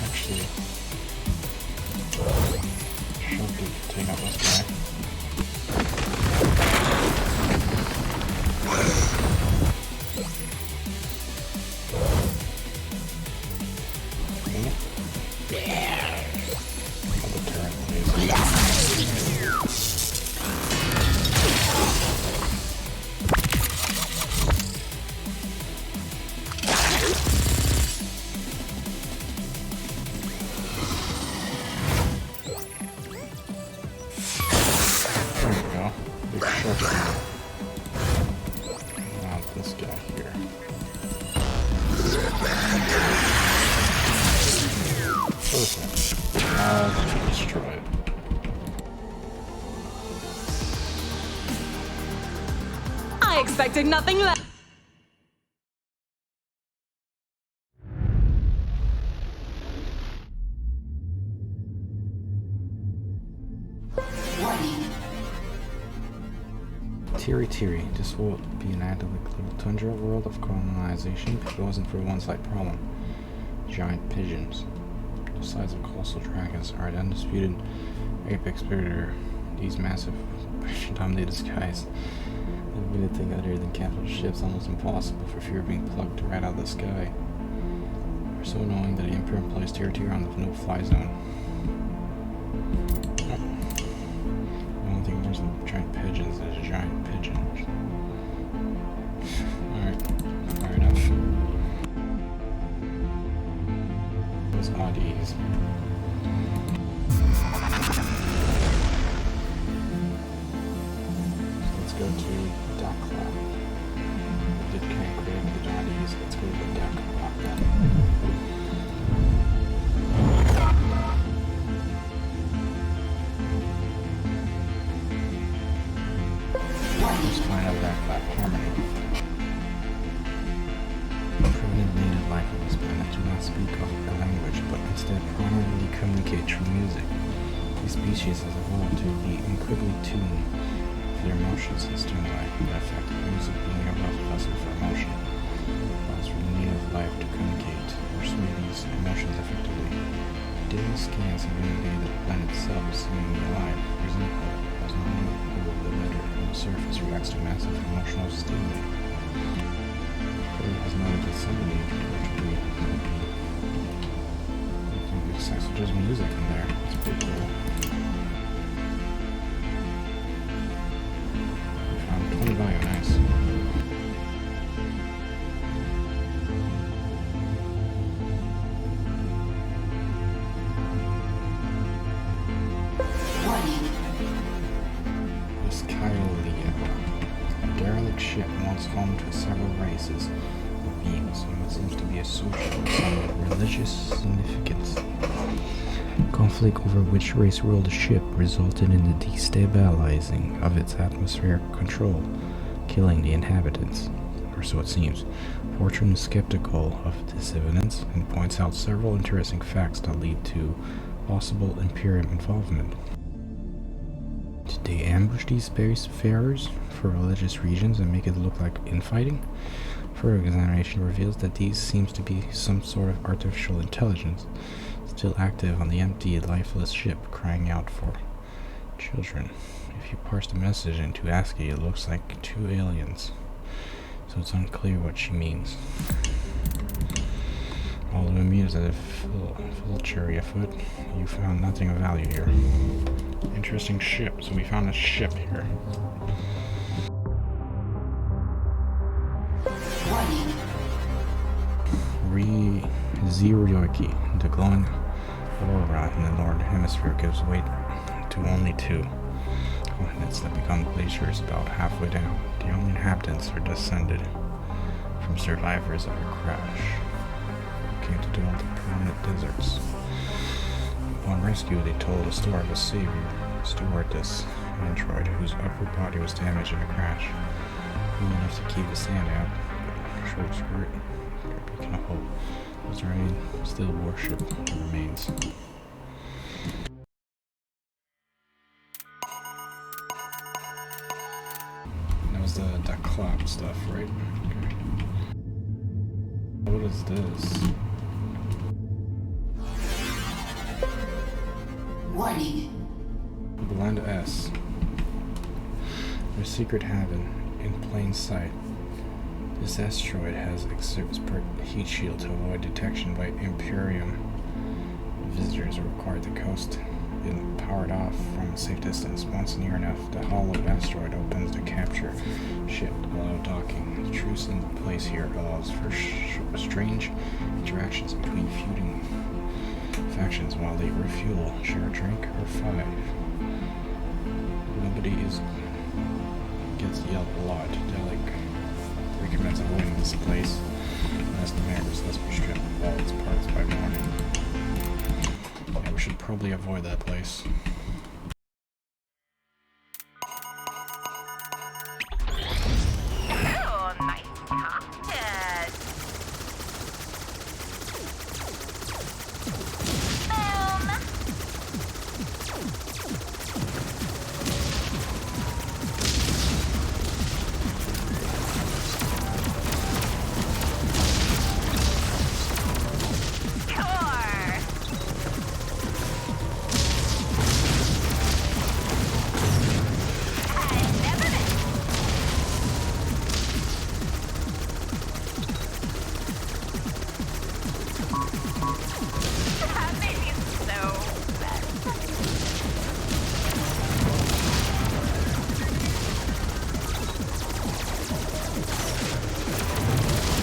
Actually, shark dude can take out this guy. Now this guy here. Perfect. Now destroy it. I expected nothing less. Tiri Tiri, this will be an actively cleared tundra world of colonization if it wasn't for one slight problem. Giant pigeons. The size of colossal dragons are an undisputed apex predator. These massive dominated skies. Anything other than capital ships almost impossible for fear of being plucked right out of the sky. They're so annoying that the Emperor placed Tiri Tiri on the no-fly zone. The only thing worse than giant pigeons is a giant pigeon. Alright, fair enough. Those oddies. Let's go to Duck Lab. We did kind of create the oddies. Let's go to the Duck Lab then. Let's find out that harmony. Primitive native life on this planet do not speak of a language, but instead primarily communicate through music. These species has evolved to be incredibly tuned to their emotions and stimuli that affect music being a rough vessel for emotion. Allows for the native life to communicate or sway these emotions effectively. Daily scans have indicated that the planet itself is seemingly alive. For example, as not only will the emitter on the surface reacts to massive emotional stimuli. It has noted that somebody there's actually just music in there. It's pretty cool. futuristic ship once home to several races of beings and what seems to be associated with some religious significance. Conflict over which race ruled the ship resulted in the destabilizing of its atmospheric control, killing the inhabitants, or so it seems. Fortune is skeptical of this evidence and points out several interesting facts that lead to possible Imperium involvement. Did they ambush these spacefarers for religious reasons and make it look like infighting? Further examination reveals that these seems to be some sort of artificial intelligence, still active on the empty, lifeless ship, crying out for children. If you parse the message into ASCII, it looks like two aliens, so it's unclear what she means. Although amused at a full cherry afoot, you found nothing of value here. Interesting ship, so we found a ship here. Zeryoki, the glowing aurora in the northern hemisphere gives way to only two continents that become glaciers about halfway down. The only inhabitants are descended from survivors of a crash who came to dwell in permanent deserts. Upon rescue, they told the story of a savior, stewardess, android, whose upper body was damaged in a crash, cool enough to keep the sand out, but short skirt, a beacon of hope. Was there any still worship that remains? That was that clock stuff, right? Okay. What is this? Warning. Blend S. There's secret haven in plain sight. This asteroid has expert heat shield to avoid detection by Imperium. Visitors are required to coast in powered off from a safe distance. Once near enough, the hull of the asteroid opens to capture ship, allow docking. The truce in place here allows for strange interactions between feuding factions while they refuel, share a drink, or fight. Nobody gets yelled a lot. They're like recommends avoiding this place unless the members must be stripped of all its parts by morning. Yeah, we should probably avoid that place. Oh, nice cockpit. Boom. Core. I never miss. That made me so mad.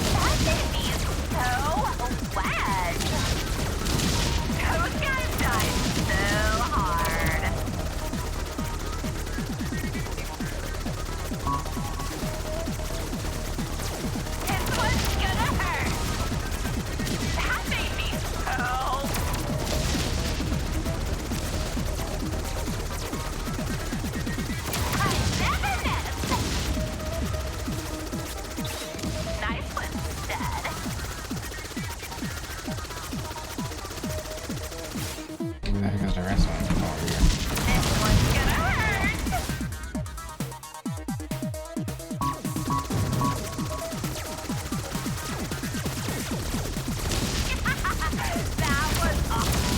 That made me so wet. Those guys died so hard. This one's gonna hurt. That made me so. I never missed. Nice one, Dad. Where the heck is the rest of them? Oh, here. This one's gonna hurt. That was awesome.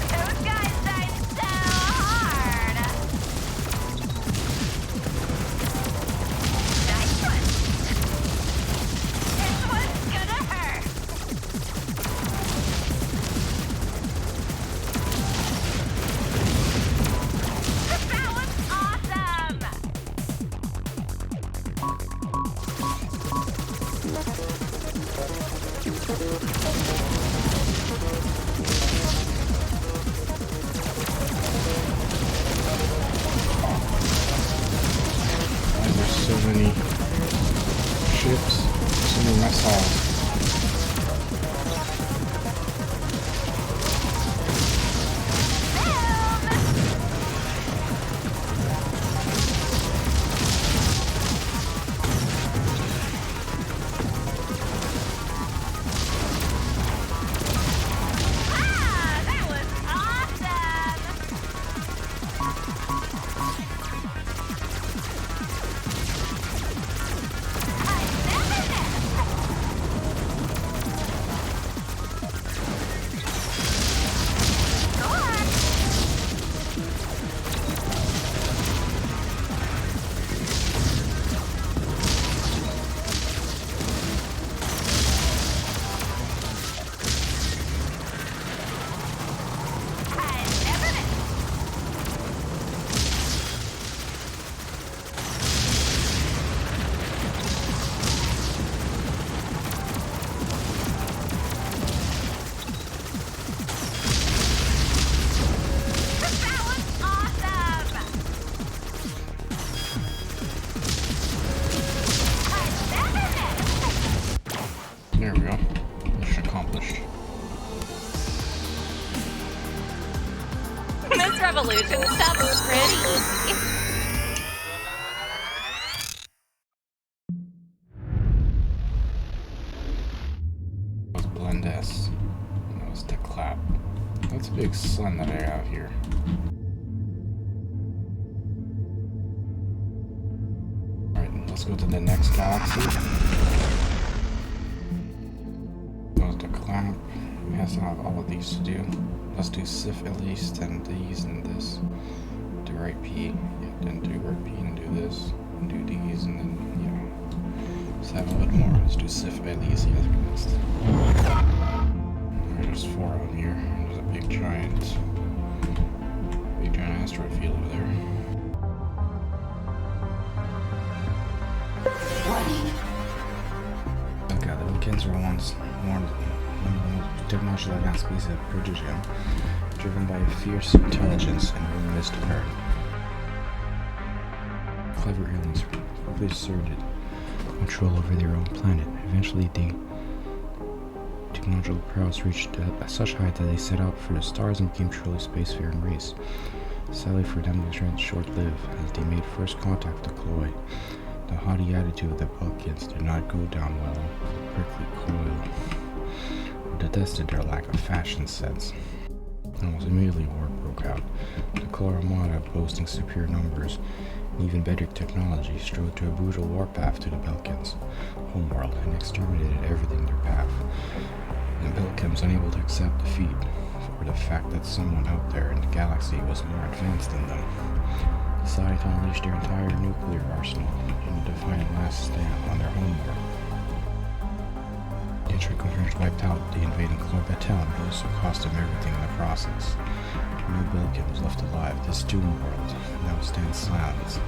Those guys died so hard. Nice one. This one's gonna hurt. That was awesome. Why is there so illusion stuff's pretty easy. That was Blend S. And that was the clap. That's a big sun that I have here. Alright, let's go to the next galaxy. That was the clap. We have to have all of these to do. Let's do Sif at least, and these, and this. Do right P. Yeah, then do right P and do this. And do these, and then, yeah. Let's have a little bit more. Let's do Sif at least. Yes, next. Alright, there's 4 of them here. There's a big giant asteroid field over there. Okay, the weekends were once one of the most technologically advanced species of prodigium, driven by a fierce intelligence and willingness to learn. Clever aliens probably asserted control over their own planet. Eventually, the technological prowess reached such height that they set out for the stars and became truly spacefaring race. Sadly for them, the trend short-lived, as they made first contact with the Cloy. The haughty attitude of the Vulcans did not go down well with the prickly coil, who detested their lack of fashion sense. Almost immediately, war broke out. The Cloy Armada, boasting superior numbers and even better technology, strode to a brutal warpath to the Belkans' homeworld and exterminated everything in their path. The Belkans, unable to accept defeat, or the fact that someone out there in the galaxy was more advanced than them, decided to unleash their entire nuclear arsenal in a defiant last stand on their homeworld. The entry convergence wiped out the invading Cloy battalion, but also cost them everything in the process. No Belkan was left alive. This doomed world now stands silent,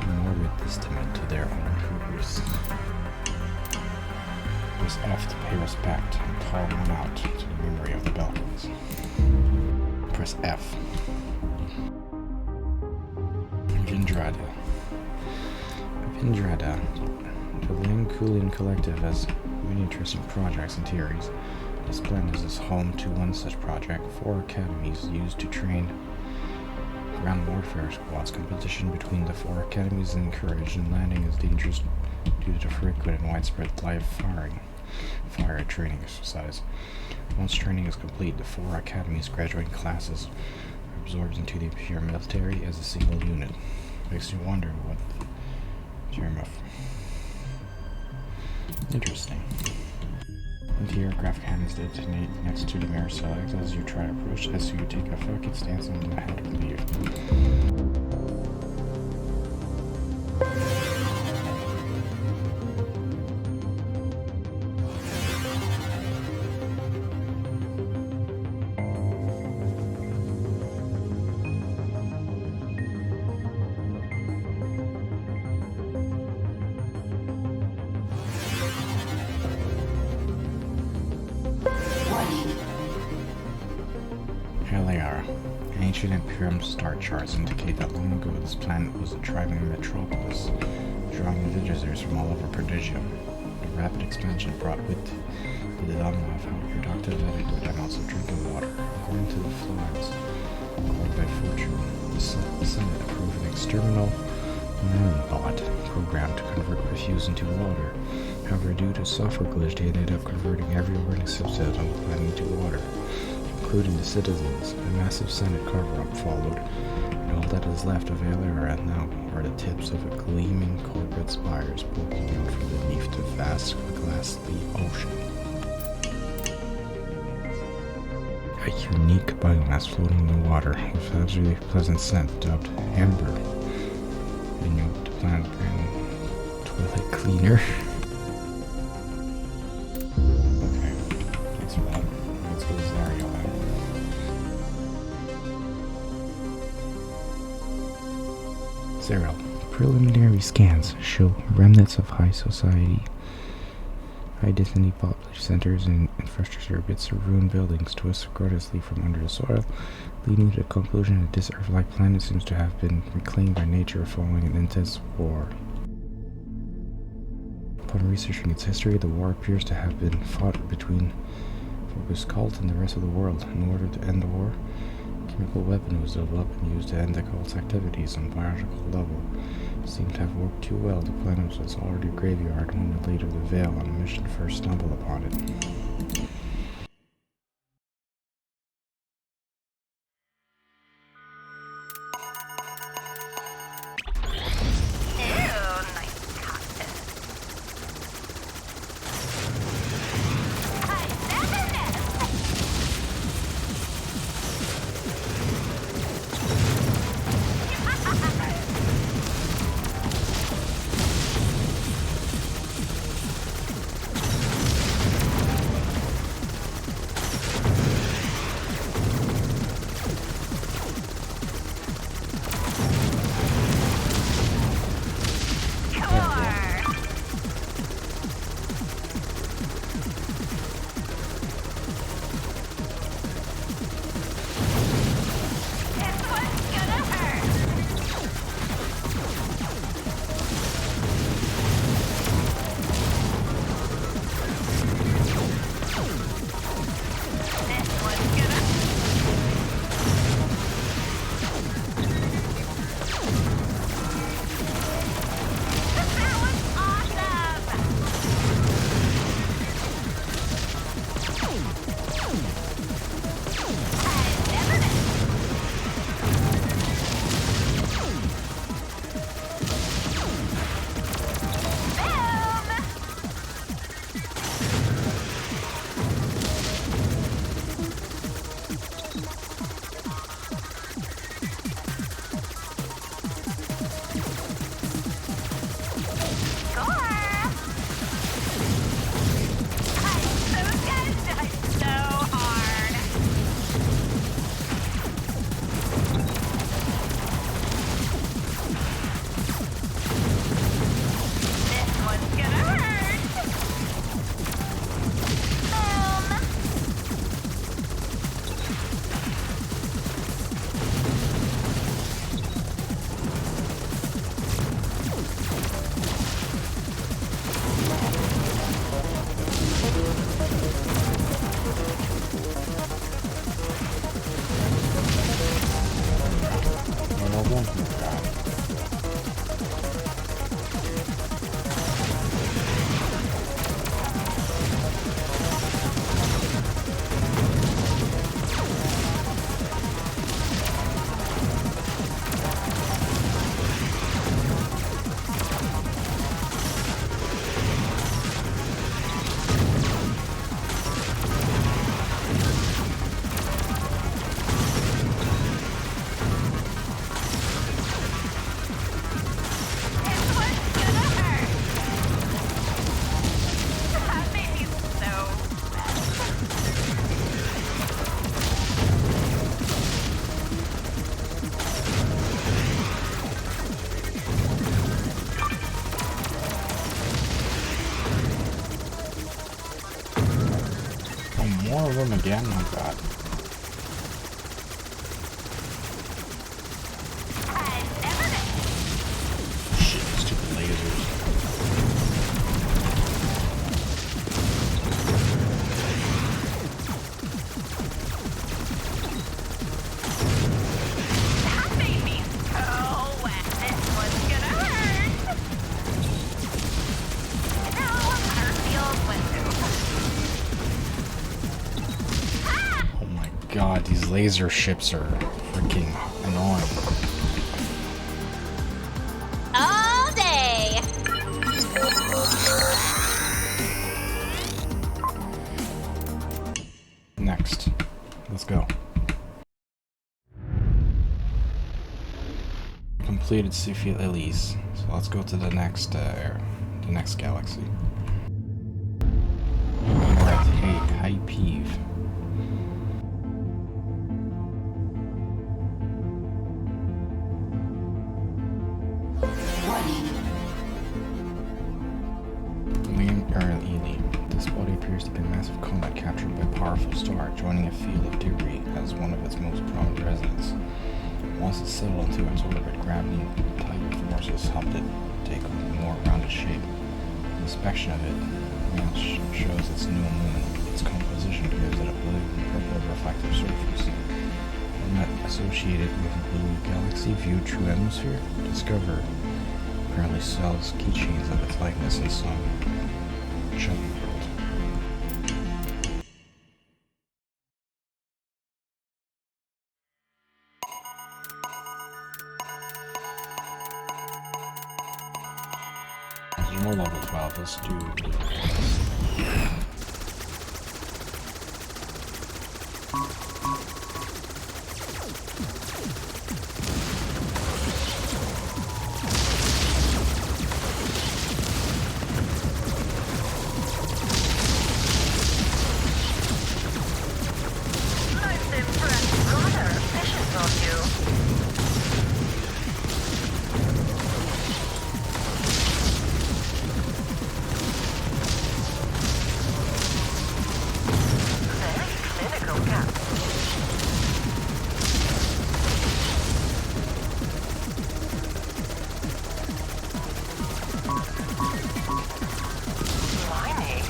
in morbid testament to their own hubris. It was F to pay respect and call one out to the memory of the Belkans. Press F. Vindrada. The Lankulian Collective has many interesting projects and theories. This planet is home to one such project. 4 academies used to train ground warfare squads. Competition between the 4 academies is encouraged, and landing is dangerous due to frequent and widespread live fire training exercise. Once training is complete, the 4 academies' graduating classes are absorbed into the Imperial military as a single unit. Makes you wonder what term of interesting. Anti-aircraft cannons detonate next to the mirror cells as you try to approach, as you take a fucking stance on the head of leave. Ancient Imperium star charts indicate that long ago this planet was a thriving metropolis, drawing visitors from all over Prodigium. The rapid expansion brought with the development of how productive adequate amounts of drinking water. According to the flags acquired by Fortune, the Senate approved an external nanobot program to convert refuse into water. However, due to software glitch, they ended up converting every organic substance on the planet into water, including the citizens. A massive Senate cover-up followed, and all that is left of Valera now are the tips of a gleaming corporate spires poking out from beneath the vast glassy ocean. A unique biomass floating in the water with a really pleasant scent dubbed amber. And you know, the planet brand toilet cleaner. Okay, thanks for that. Let's go to Zario then. Zero. Preliminary scans show remnants of high society, high-density population centers and infrastructure, bits of ruined buildings twist gorgeously from under the soil, leading to the conclusion that this Earth-like planet seems to have been reclaimed by nature following an intense war. Upon researching its history, the war appears to have been fought between focused cult and the rest of the world. In order to end the war, chemical weapon was developed and used to end the cult's activities on biological level. It seemed to have worked too well. The planet was already a graveyard when the Leader of the Veil on a mission first stumbled upon it. More of them again? Oh my god. Shit, stupid lasers. That made me so wet. This one's gonna hurt. You know, our feels went God, these laser ships are freaking annoying. All day. Next. Let's go. Completed Sci-fi Lilies. So let's go to the next galaxy. Alright, hey, hi peeve. This body appears to be a massive comet captured by a powerful star, joining a field of debris as one of its most prominent residents. Once it settled into its orbit, gravity and tidal forces helped it take a more rounded shape. Inspection of it now shows its new moon. Its composition gives it a blue and purple reflective surface. not associated with a blue galaxy view true atmosphere. Discover apparently sells keychains of its likeness in some chunk world. There's more level 12. Let's do different. Most impressed. Rather efficient of you. Very clinical, Captain. Blimey.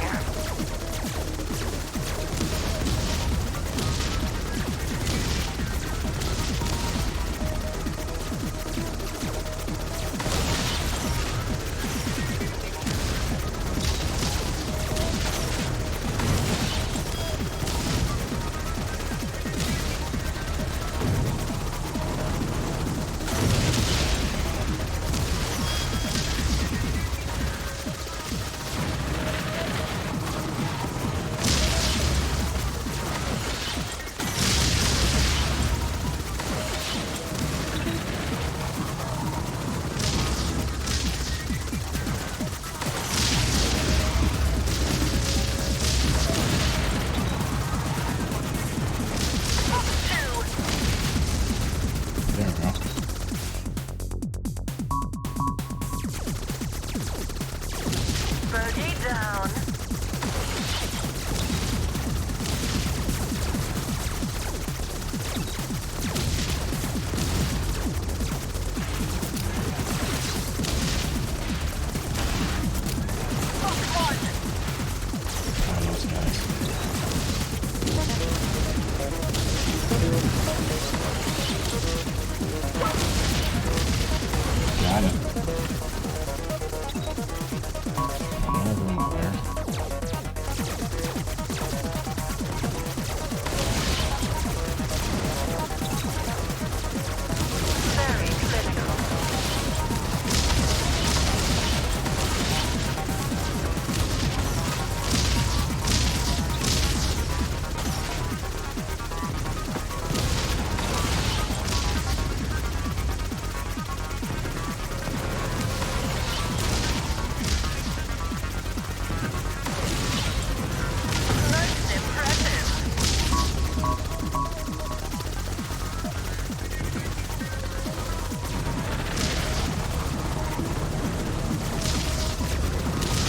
There we go. Bogey down. Oh, those guys. Got it. Another one there. Very clinical. Most impressive.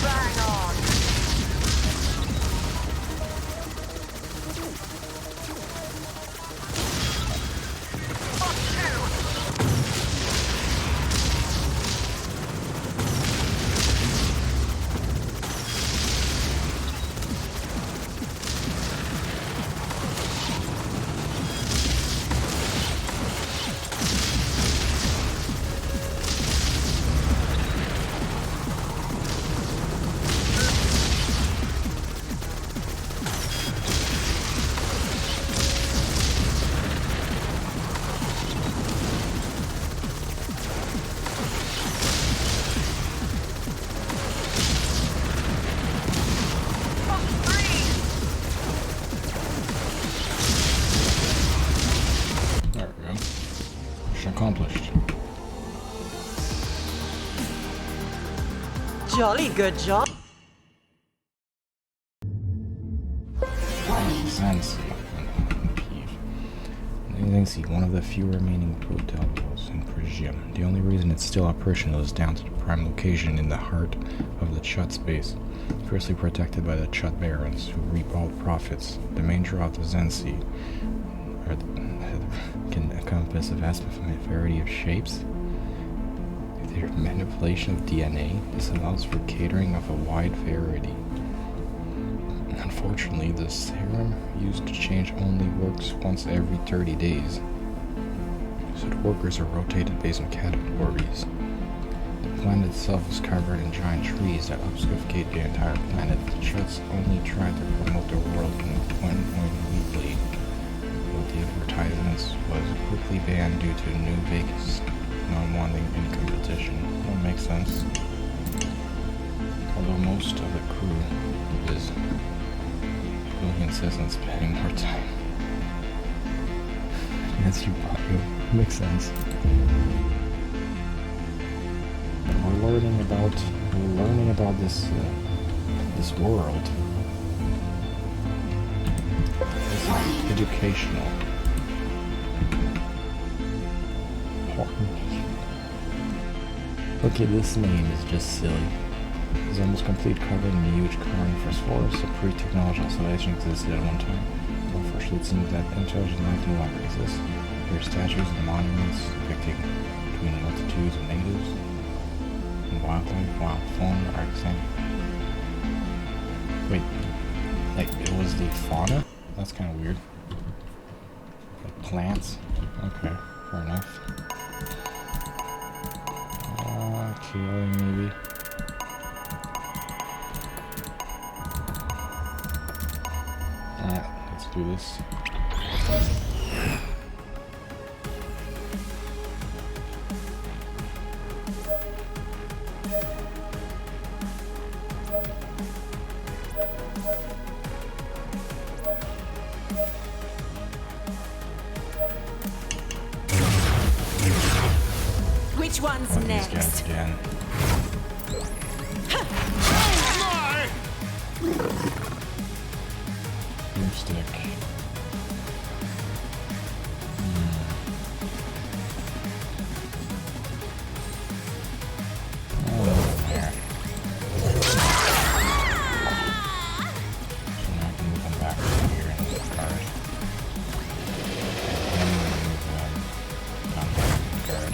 Bang on. Up two. Up three. There we go. Mission accomplished. Jolly good job. Zancy. Zancy, one of the few remaining protelpos in Presium. The only reason it's still operational is down to the prime location in the heart of the Chut space, fiercely protected by the Chut barons, who reap all the profits. The main draw of the Zancy can encompass a vast variety of shapes. Their manipulation of DNA, this allows for catering of a wide variety. Unfortunately, the serum used to change only works once every 30 days. its workers are rotated based on categories. The planet itself is covered in giant trees that obfuscate the entire planet. The Chuds only try to promote their world in one weekly, but the advertisements was quickly banned due to New Vegas not wanting any competition. That makes sense. Although most of the crew is really insistent on spending more time. Yes, you Baku. Makes sense. We're learning about this world. This is educational. Okay, this name is just silly. It's almost complete, covered in a huge carnivorous forest. A pre-technological civilization existed at one time. Unfortunately, it seems that intelligent life no longer exists. There are statues and monuments depicting between multitudes of natives and wildlife, wild fauna are exempt. Wait, like it was the fauna? That's kind of weird. Like plants? Okay, fair enough. Killing maybe. Alright, let's do this. Which one's One of these next? guys again. Broomstick. Oh, there. So now I can move them back over here in this card. And then move them down there in the card.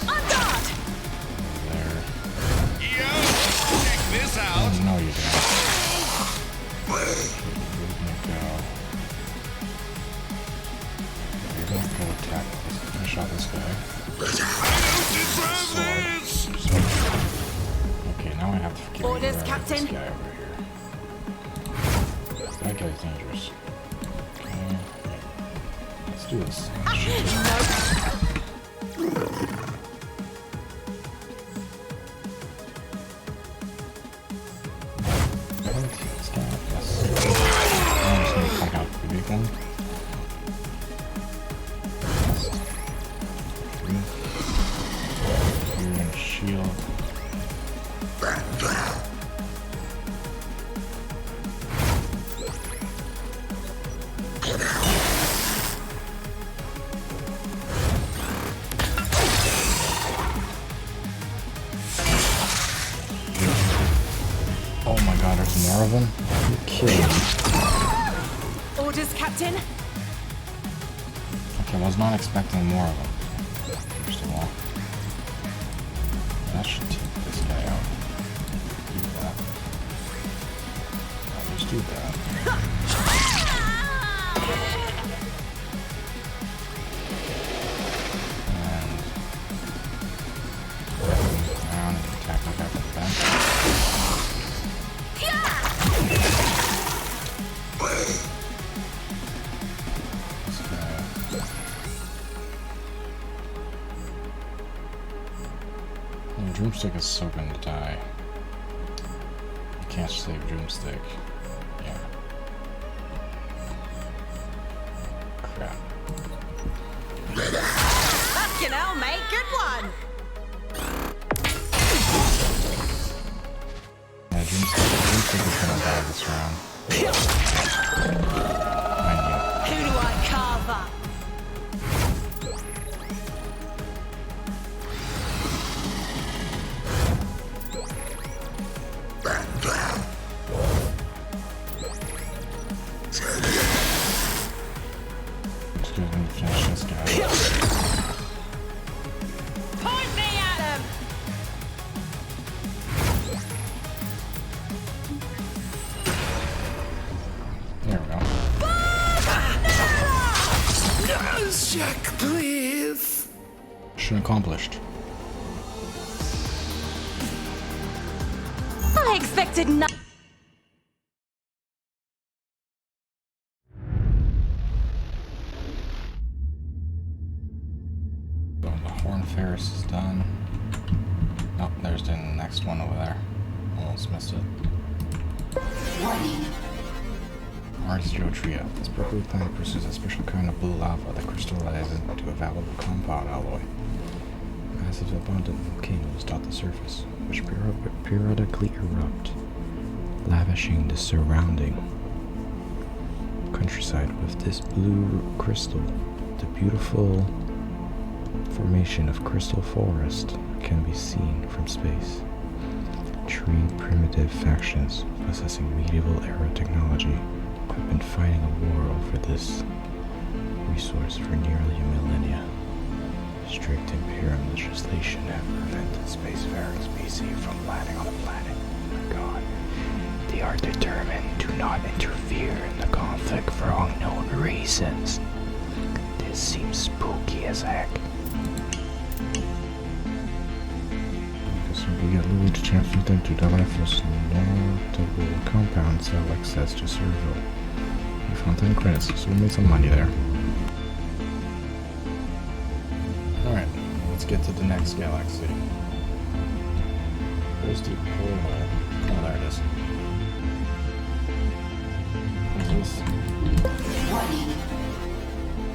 On guard! There. Yo, check this out. Oh, no, you don't. You're gonna go. You're gonna go attack this. Finish off this guy. Sword. Okay, now I have to get Orders, rid of Captain. this guy over here. That guy's dangerous. Okay. Let's do this. Shield. Oh my god, there's more of them? You're kidding me. Orders, Captain. Okay, I was not expecting more of them. First of all. That should take this guy out. Do that. I'll just do that. And move around and attack my guy from the back. This guy. The Droomstick is so gonna die. You can't save Droomstick. Yeah. Crap. Fucking hell, mate. Good one. Yeah, Droomstick is gonna die this round. I Who do I carve up? Just gonna finish this guy. Point me at him. There we go. Check, please. Mission accomplished. I expected no. So the Horn Ferris is done. Oh, there's the next one over there. Almost missed it. Geotria. This purple planet produces a special kind of blue lava that crystallizes into a valuable compound alloy. Massive abundant volcanoes dot the surface, which periodically erupt, lavishing the surrounding countryside with this blue crystal. The beautiful formation of crystal forest can be seen from space. Three primitive factions possessing medieval era technology have been fighting a war over this resource for nearly a millennia. Strict Imperium legislation have prevented spacefaring species from landing on the planet. Oh my god. They are determined to not interfere in the conflict for unknown reasons. This seems spooky as heck. We get little chance for them to die for notable compounds that have access to Servo. We found 10 credits, so we made some money there. Alright, let's get to the next galaxy. Where's the portal? Oh, there it is. What is this?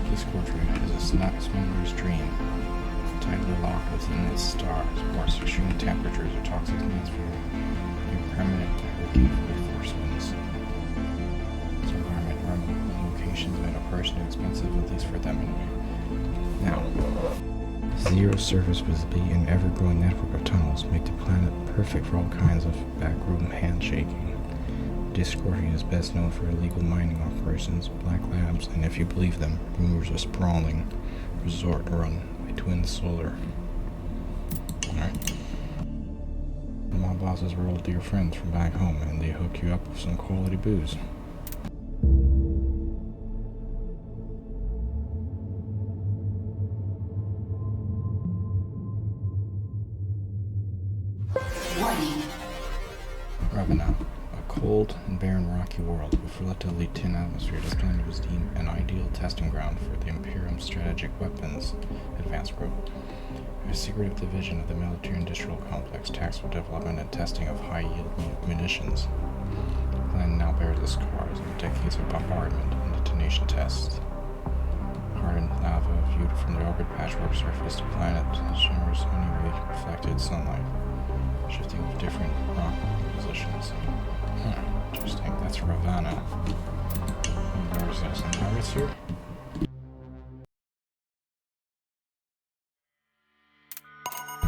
Discord ring is a smuggler's dream. Tightly locked within its stars, where extreme temperatures or toxic winds from permanent hurricane force winds. This environment remote locations made a personally expensive, at least for them anyway. Now, zero surface visibility and ever-growing network of tunnels make the planet perfect for all kinds of backroom handshaking. Discordia is best known for illegal mining operations, black labs, and if you believe them, rumors of sprawling resort run Twin Solar. Alright. The mob bosses were old dear friends from back home, and they hook you up with some quality booze. Ravenna. A cold and barren rocky world with relatively thin atmosphere, this planet was deemed an ideal testing ground for the Imperium's strategic weapons advanced group. A secretive division of the military-industrial complex tasked with development and testing of high-yield munitions. The planet now bears the scars of decades of bombardment and detonation tests. Hardened lava viewed from the orbit patchwork surface, the planet shimmers unevenly reflected sunlight, shifting with different rock positions. Interesting. That's Ravenna. There's some pirates here.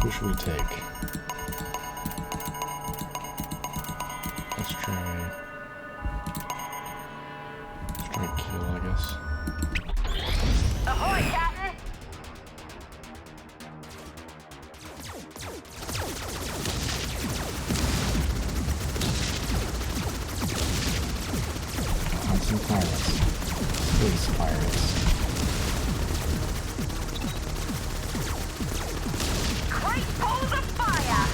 Who should we take? Let's try Kill, I guess. Ahoy, Captain! Hunt some pirates. Space pirates. Great balls of fire!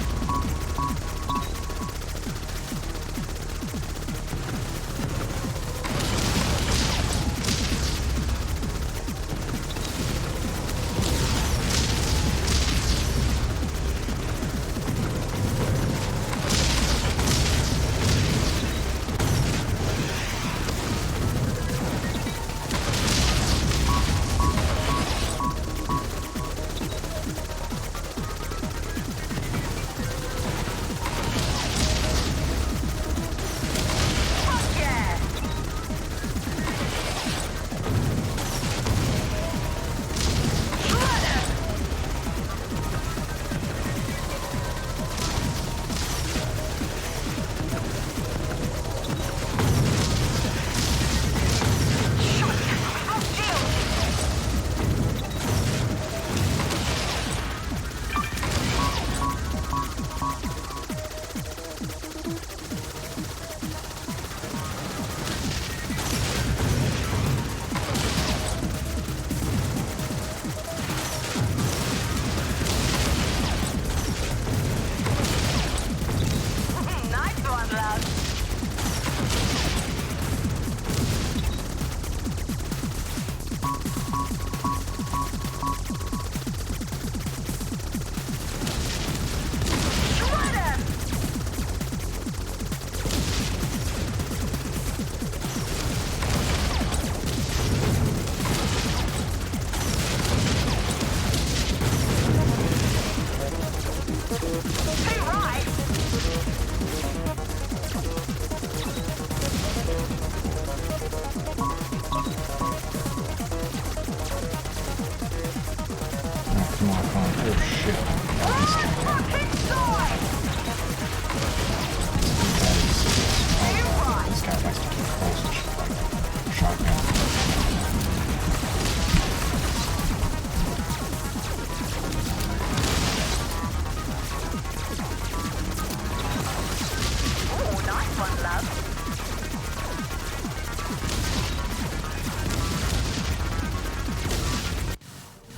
Come on, come on. Oh shit. This guy likes to keep close and shit like that. Shotgun. Oh, nice one, love.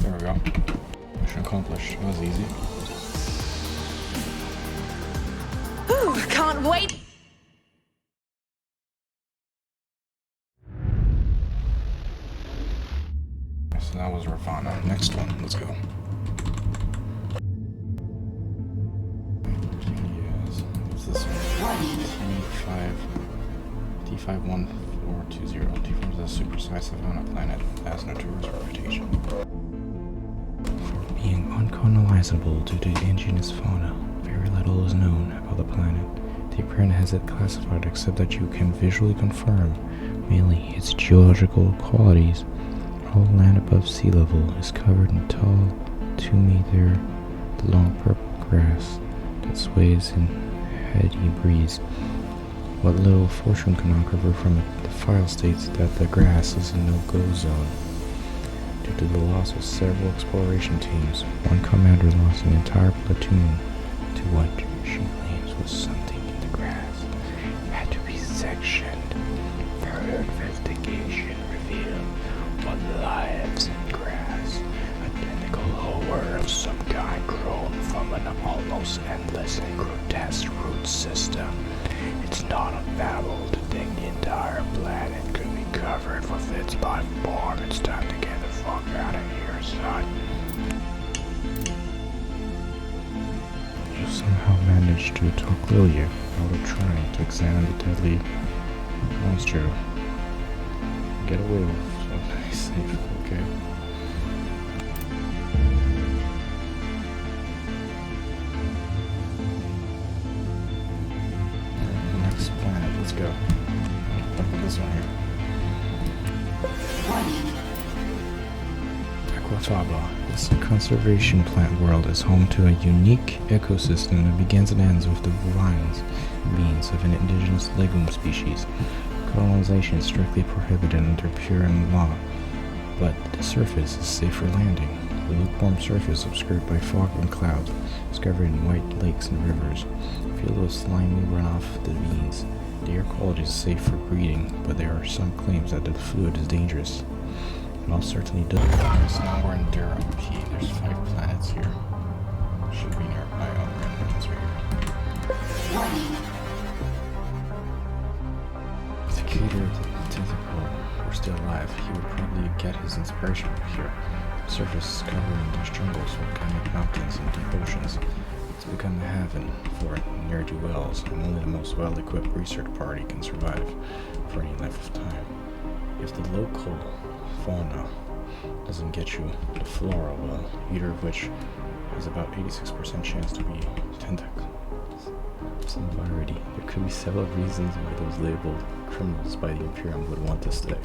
There we go. Mission accomplished. That was easy. Ooh, can't wait. So that was Ravana. Next one. Let's go. Yes. What's this one? D51420. D from the supersized Savannah planet. Has no tourist reputation. Being uncolonizable due to indigenous fauna, very little is known about the planet. The apparent has it classified except that you can visually confirm mainly its geological qualities. All land above sea level is covered in tall, 2-meter long purple grass that sways in heady breeze. What little fortune can uncover from it, the file states that the grass is a no-go zone. Due to the loss of several exploration teams, one commander lost an entire platoon to what she claims was something in the grass. Had to be sectioned. Further investigation revealed what lives in grass. A tentacle lower of some kind grown from an almost endless and grotesque root system. It's not unfathomable to think the entire planet could be covered with its life form. It's time to get the fuck out of here, son. You somehow managed to talk Lilia out of trying to examine the deadly monster. Get away with something safe, okay? Next planet, let's go. Look at this one here. Aquataba. This conservation plant world is home to a unique ecosystem that begins and ends with the vines and beans of an indigenous legume species. Colonization is strictly prohibited under Purim law, but the surface is safe for landing. The lukewarm surface obscured by fog and clouds is covered in white lakes and rivers, filled with slimy runoff the beans. The air quality is safe for breeding, but there are some claims that the fluid is dangerous. It most certainly does. So now we're in Durham P. There's 5 planets here. Should be nearby. Oh, we're in Legends right here. If the creator of the tentacle were still alive, he would probably get his inspiration from here. The surface is covered in dense jungles, volcanic mountains, and deep oceans. It's become a haven for ne'er-do-wells, and only the most well-equipped research party can survive for any length of time. If the local fauna doesn't get you the flora well, either of which has about 86% chance to be tentacles. Some variety. There could be several reasons why those labeled criminals by the Imperium would want to stay.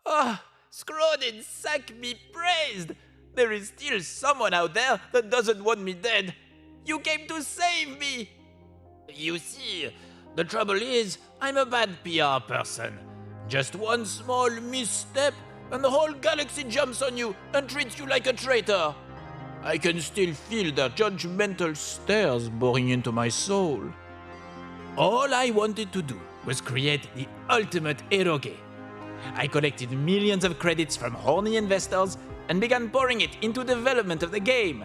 Ah, Scrodin Sack be praised! There is still someone out there that doesn't want me dead. You came to save me! You see, the trouble is, I'm a bad PR person. Just one small misstep, and the whole galaxy jumps on you and treats you like a traitor. I can still feel their judgmental stares boring into my soul. All I wanted to do was create the ultimate eroge. I collected millions of credits from horny investors and began pouring it into development of the game.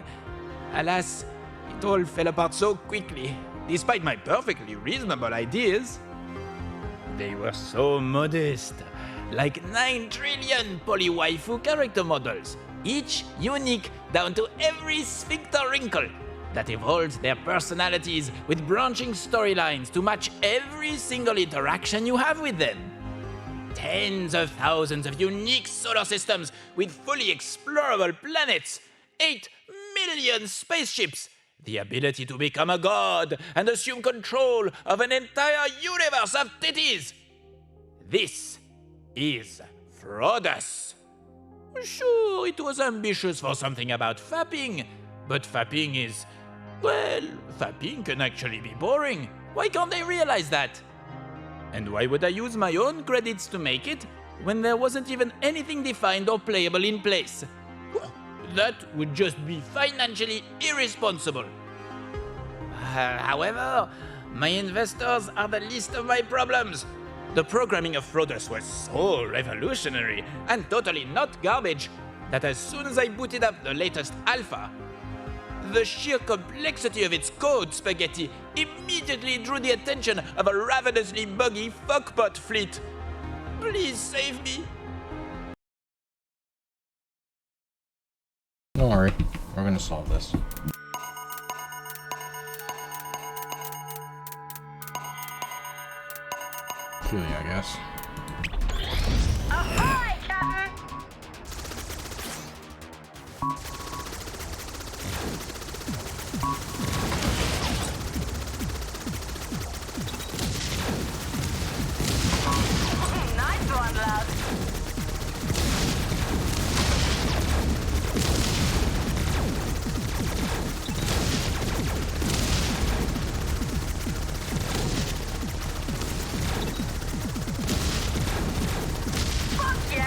Alas, it all fell apart so quickly, despite my perfectly reasonable ideas. They were so modest, like 9 trillion polywaifu character models, each unique down to every sphincter wrinkle, that evolves their personalities with branching storylines to match every single interaction you have with them. Tens of thousands of unique solar systems with fully explorable planets, 8 million spaceships, The ability to become a god and assume control of an entire universe of titties. This is Frodus. Sure, it was ambitious for something about fapping, but fapping is... well, fapping can actually be boring. Why can't they realize that? And why would I use my own credits to make it when there wasn't even anything defined or playable in place? Well, that would just be financially irresponsible. However, my investors are the least of my problems. The programming of Frodus was so revolutionary and totally not garbage that as soon as I booted up the latest alpha, the sheer complexity of its code spaghetti immediately drew the attention of a ravenously buggy fuckbot fleet. Please save me. Don't worry, we're gonna solve this. Kill you, I guess. Ahoy, Captain! Nice one, love. Fuck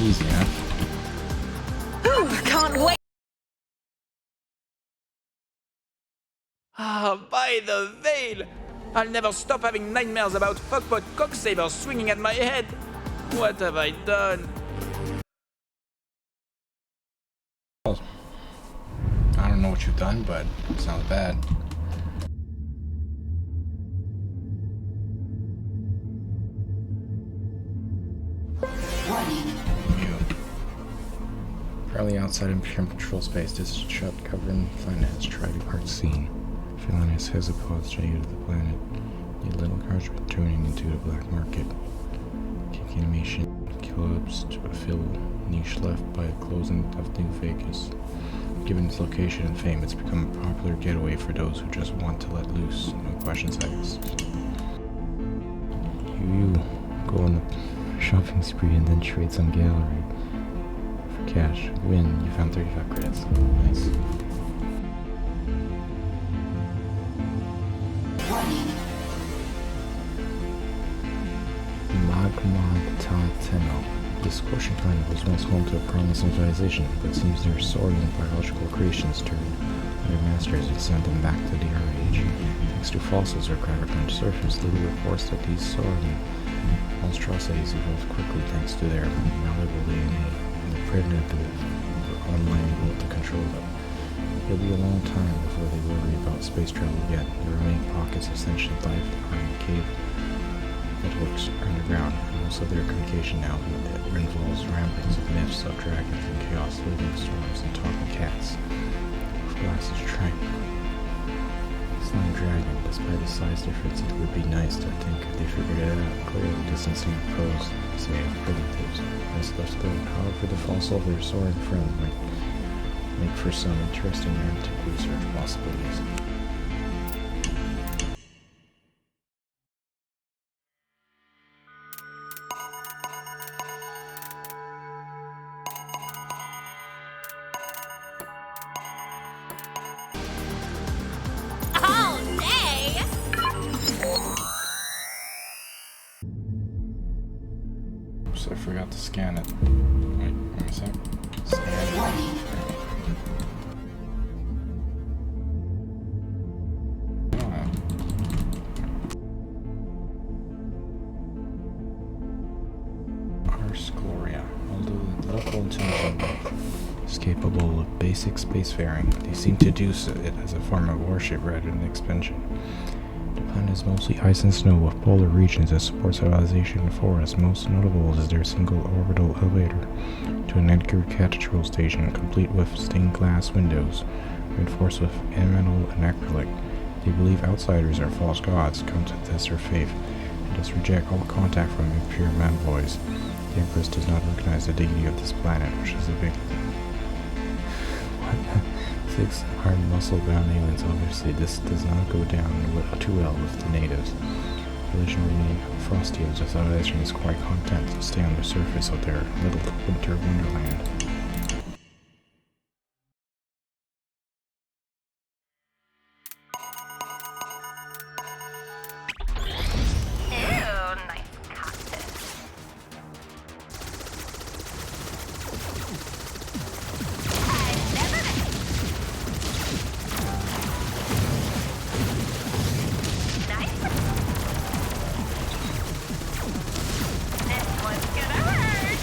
Easy, huh? Ooh, can't wait. Ah, by the veil! I'll never stop having nightmares about fuckbot cocksabers swinging at my head. What have I done? I don't know what you've done, but it sounds bad. You. Apparently outside Imperial Patrol Space, this is shut, covered in planets, tri-part scene. Philinus hesitates to you to the planet. The little cars returning into the black market. Kick animation clubs to fill niche left by a closing of New Vegas. Given its location and fame, it's become a popular getaway for those who just want to let loose. No questions asked. You go on the shopping spree and then trade some gallery for cash. Win. You found 35 credits. Nice. Magma. This scorching planet was once home to a promising civilization, but seems their soaring biological creations turned their masters and sent them back to the Iron Age. Thanks to fossils or cracker-punched surface, little reports that these soaring monstrosities evolved quickly thanks to their malleable DNA, and the primitive were unable to control them. It'll be a long time before they worry about space travel again. The remaining pockets of sentient life are in cave networks underground, and most of their communication now involves ramblings of myths of dragons and chaos, living storms, and talking cats. Flax's tribe. Slime dragon. Despite the size difference, it would be nice to think they figured it out. Clearly, distancing pros, say, primitives. Nice left go. However, the fossil of their soaring friend might make for some interesting antique research possibilities. Oh, nay! Oops, I forgot to scan it. Wait, one sec. Scan. Ars Gloria. Although the local intelligence is capable of basic spacefaring, they seem to do it as a form of worship rather than expansion. The planet is mostly ice and snow with polar regions that support civilization and forests. Most notable is their single orbital elevator to an Edgar Cathedral station, complete with stained glass windows, reinforced with metal and acrylic. They believe outsiders are false gods, come to test their faith, and thus reject all contact from impure manboys. The Empress does not recognize the deity of this planet, which is a big... What? 6 hard muscle-bound aliens. Obviously, this does not go down too well with the natives. Religion remain frosty as the civilization is quite content to stay on the surface of their little winter wonderland. Ew, nice cactus. I've never met. Nice. This one's gonna hurt.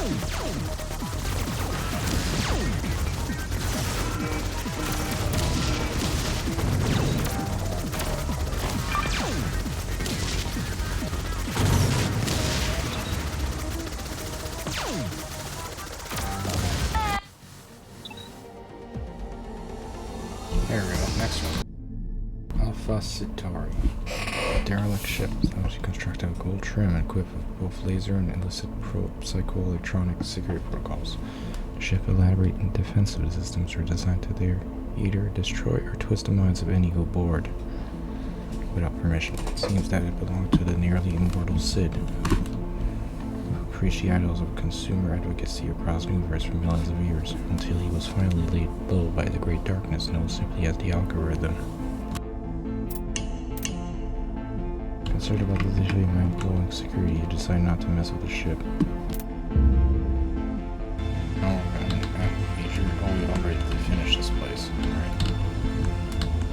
There we go, next one. Alpha Centauri. Derelict ship that was constructed of gold trim and equipped with both laser and illicit psychoelectronic security protocols. The ship elaborate and defensive systems were designed to either destroy or twist the minds of any who board without permission. It seems that it belonged to the nearly immortal Sid, who preached the ideals of consumer advocacy across the universe for millions of years, until he was finally laid low by the Great Darkness, known simply as the Algorithm. Concerned about the visually mind-blowing security, he decided not to mess with the ship. Oh, we're all ready to finish this place. Alright.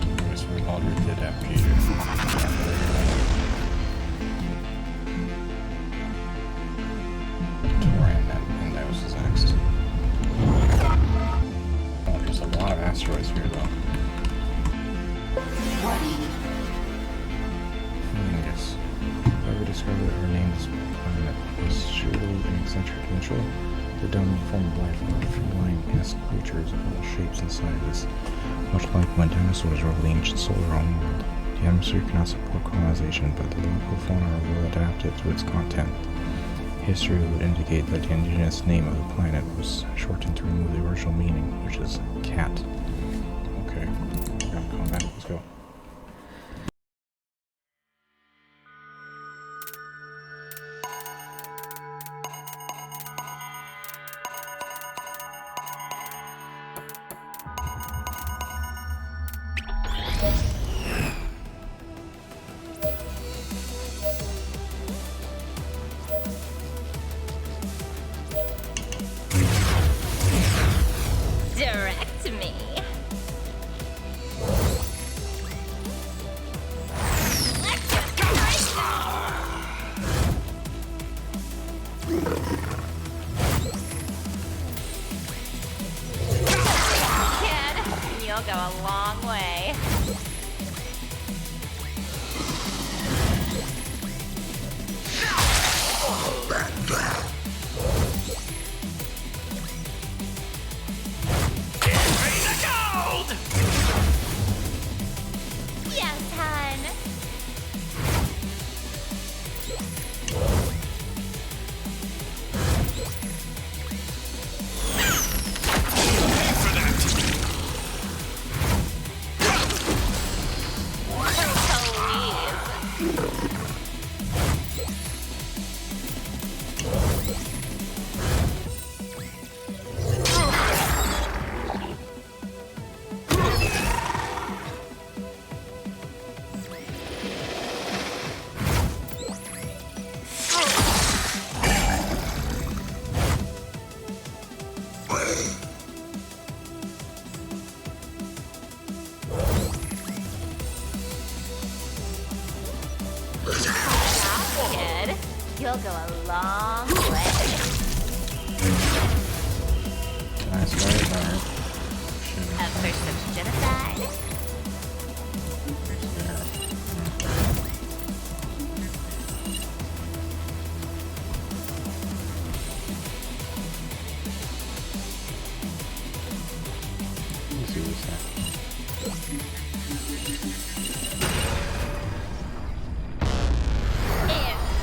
I guess we already did that, Peter. And that was next. Oh, there's a lot of asteroids here, though. Fungus. Whoever discovered or named this planet was surely an eccentric individual. The dominant form of life are feline-esque creatures of all shapes inside this, much like when dinosaurs ruled the ancient solar homeworld. The atmosphere cannot support colonization, but the local fauna are well adapted to its content. History would indicate that the indigenous name of the planet was shortened to remove the original meaning, which is cat. Okay, gotta come back, let's go. Direct me. Let's get Kid, you'll go a long way. Yes, hun. Kid, you'll go a long way. That's right, Bart. Up for some genocide? Let's see what's that. In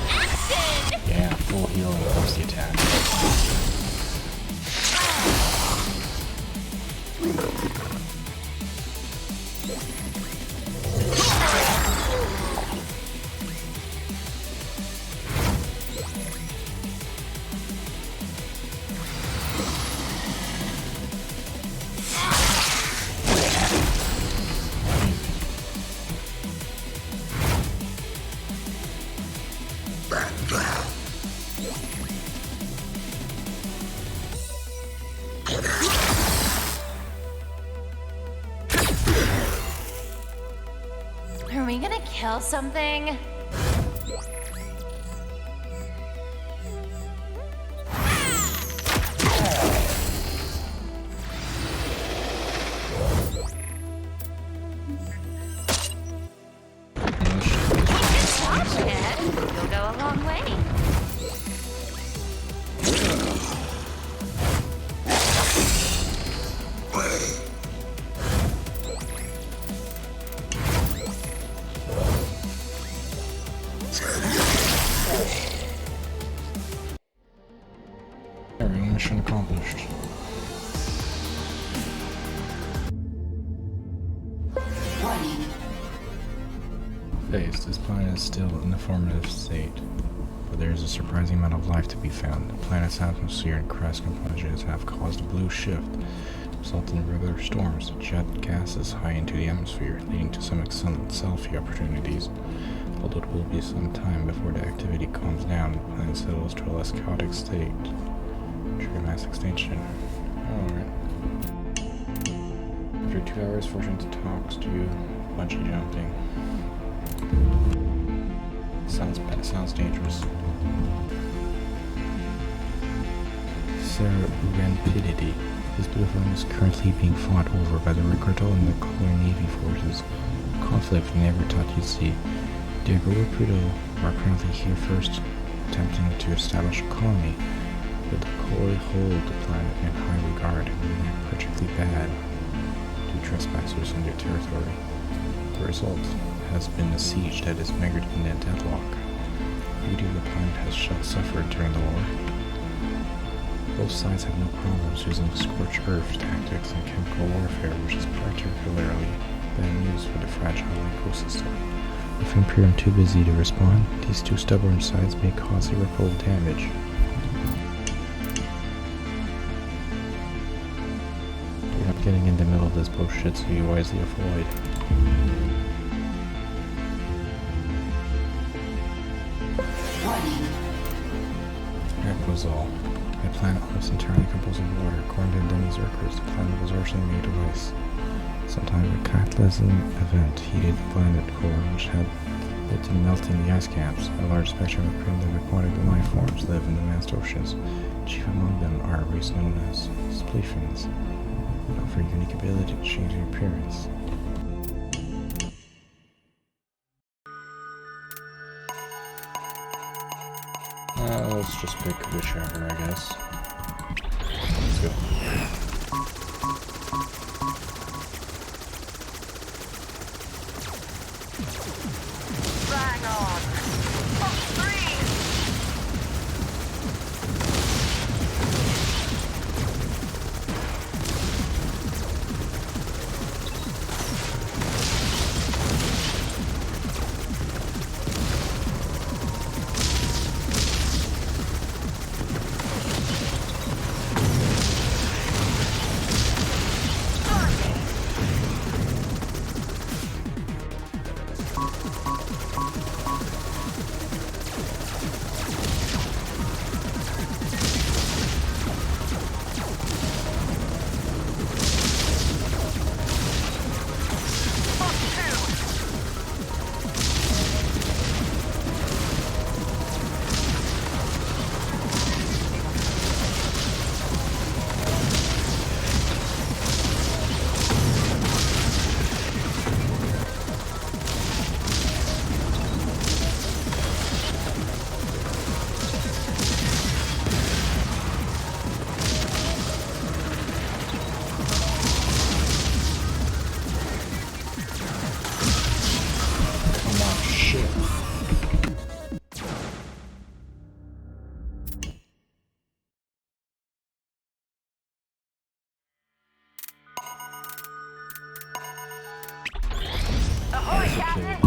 action! Yeah, full healing plus the attack. Are we gonna kill something? Mission accomplished. Phase. This planet is still in a formative state, but there is a surprising amount of life to be found. The planet's atmosphere and crust compositions have caused a blue shift, resulting in regular storms. Jet gas is high into the atmosphere, leading to some excellent selfie opportunities. Although it will be some time before the activity calms down, the planet settles to a less chaotic state. Trigger mass extinction. Alright. After 2 hours, Fortune talks to you. Bungee jumping. Sounds bad. Sounds dangerous. Serendipity. This battlefield is currently being fought over by the Ricardo and the Color Navy forces. Conflict we never thought you'd see. Diego and Pluto are currently here first, attempting to establish a colony, but the Color hold the planet in high regard and remain particularly bad to trespassers in their territory. The result has been a siege that is measured in a deadlock. The beauty of the planet has suffered during the war. Both sides have no problems using scorched earth tactics and chemical warfare, which is particularly bad news for the fragile ecosystem. If Imperium too busy to respond, these two stubborn sides may cause irreparable damage. You're not getting in the middle of this bullshit, so you wisely avoid. That was all. The planet was entirely composed of water. According to Denny's records, the planet was originally made of ice. Sometime a cataclysm event heated the planet core, which had led to melting the ice caps. A large spectrum of primitive aquatic life forms live in the vast oceans. Chief among them are a race known as Spleefins, that offer a unique ability to change their appearance. Let's just pick whichever, I guess. Let's go. Bang on! Up 3! Ahoy, Captain!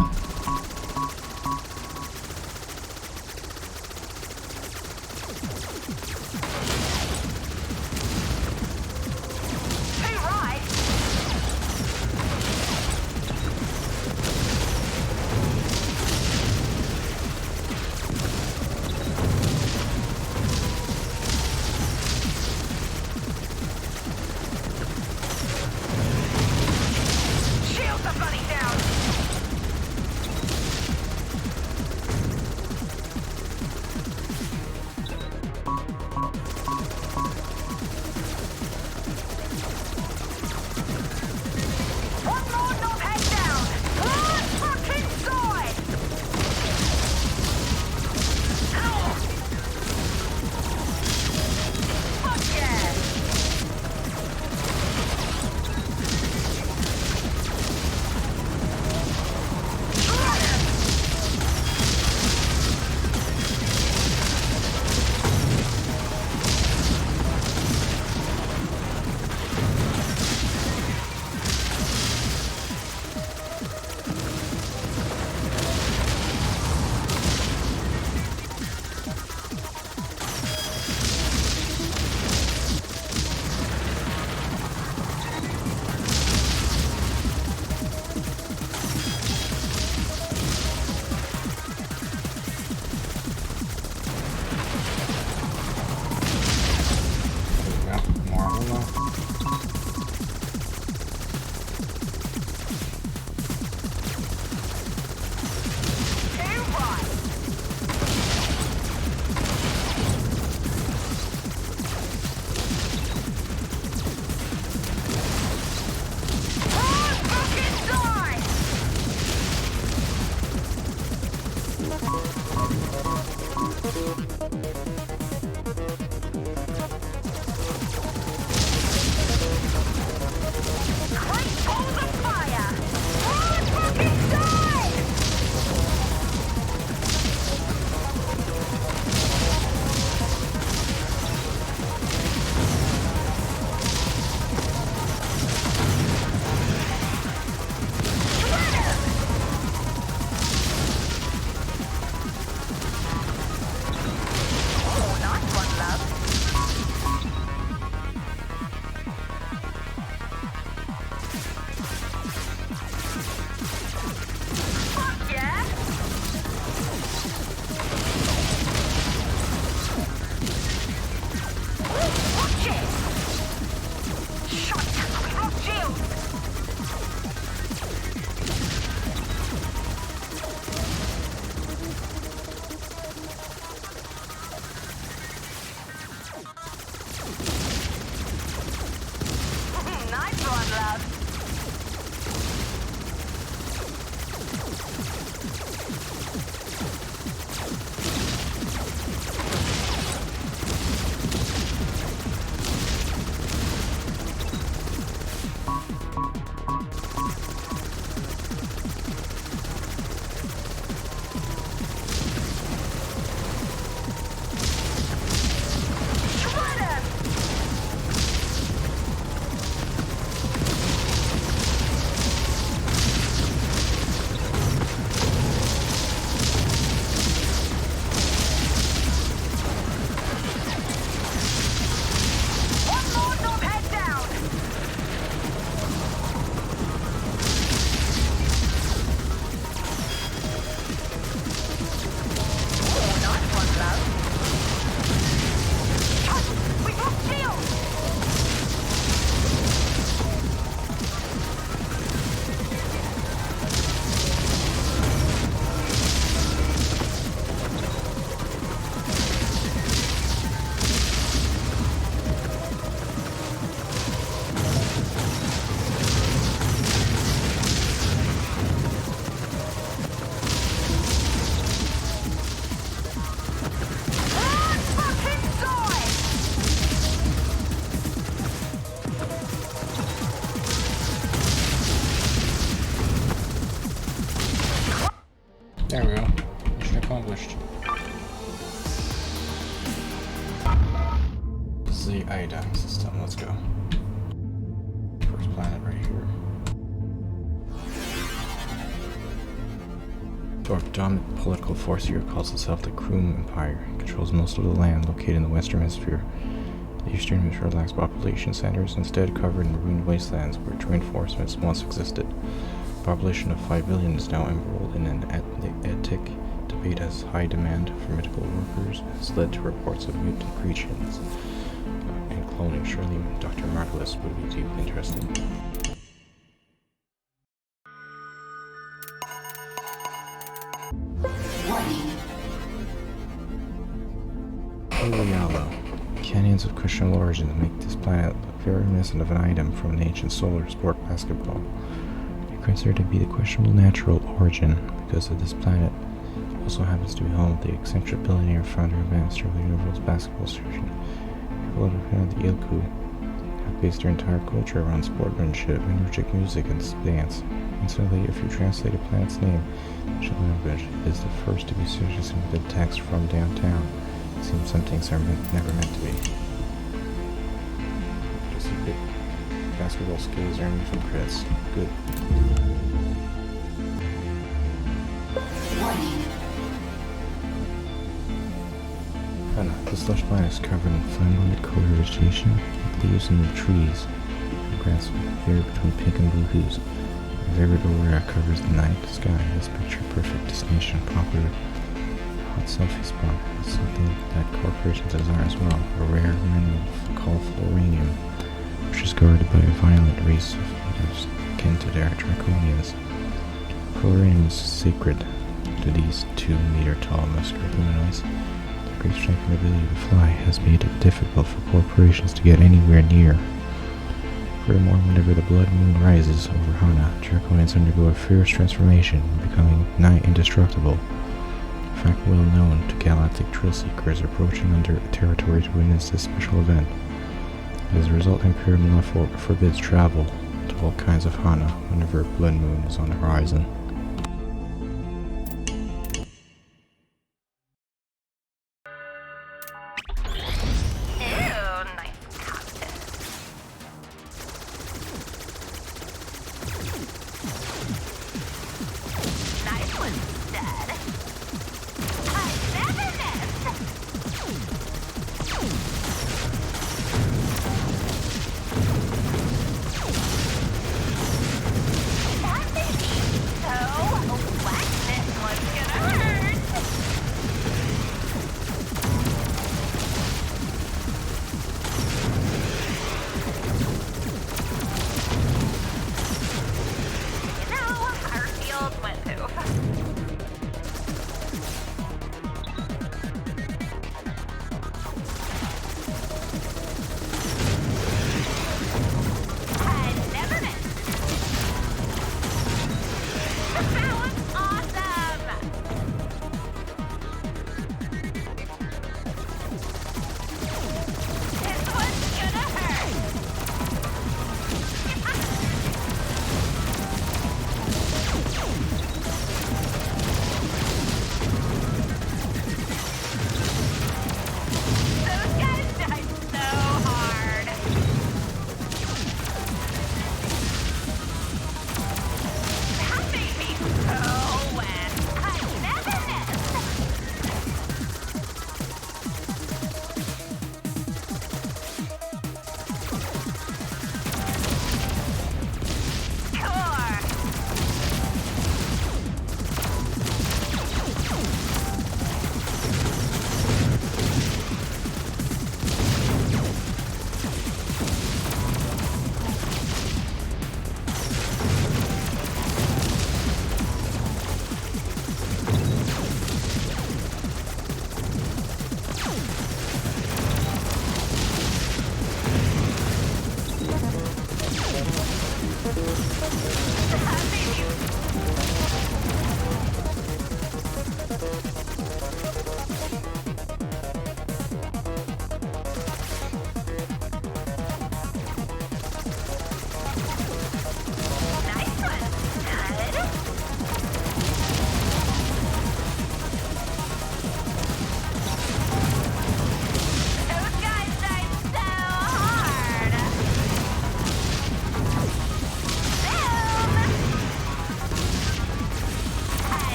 Hey, Ride! Shield somebody down! one, love. There we go. Mission accomplished. This is the Hydra system. Let's go. First planet right here. The dominant political force here calls itself the Kroom Empire. It controls most of the land located in the Western Hemisphere. The Eastern Hemisphere lacks population centers, instead covered in ruined wastelands where reinforcements once existed. The population of 5 billion is now embroiled in an ethic debate as high demand for medical workers has led to reports of mutant creatures and cloning. Surely Dr. Marvelous would be deeply interested. Yellow. Canyons of questionable origins make this planet look very reminiscent of an item from an ancient solar sport basketball. Considered to be the questionable natural origin because of this planet also happens to be home to the eccentric billionaire founder and master of the universe basketball station. People of the Ilku have based their entire culture around sportsmanship, energetic music, and dance. Incidentally, if you translate a planet's name into language, it is the first to be associated with the text from downtown. It seems some things are never meant to be. Just a bit. Basketball skills earned from Chris. Good. This lush planet is covered in flamboyant colored vegetation, with leaves and trees. The grass vary between pink and blue hues. A vivid aurora covers the night sky. This picture-perfect destination, popular hot selfie spot, is something that corporations desire as well. A rare mineral called fluoranium, which is guarded by a violent race of leaders akin to their draconians. Fluoranium is sacred to these 2-meter-tall muscular humanoids. Their great strength and ability to fly has made it difficult for corporations to get anywhere near. Furthermore, whenever the blood moon rises over Hana, draconians undergo a fierce transformation, becoming nigh indestructible. A fact well known to galactic thrill seekers approaching under territory to witness this special event. As a result, Imperial Malefic forbids travel to all kinds of Hana whenever a blood moon is on the horizon. Ew, nice cactus. Nice one, stud. I never missed. That baby so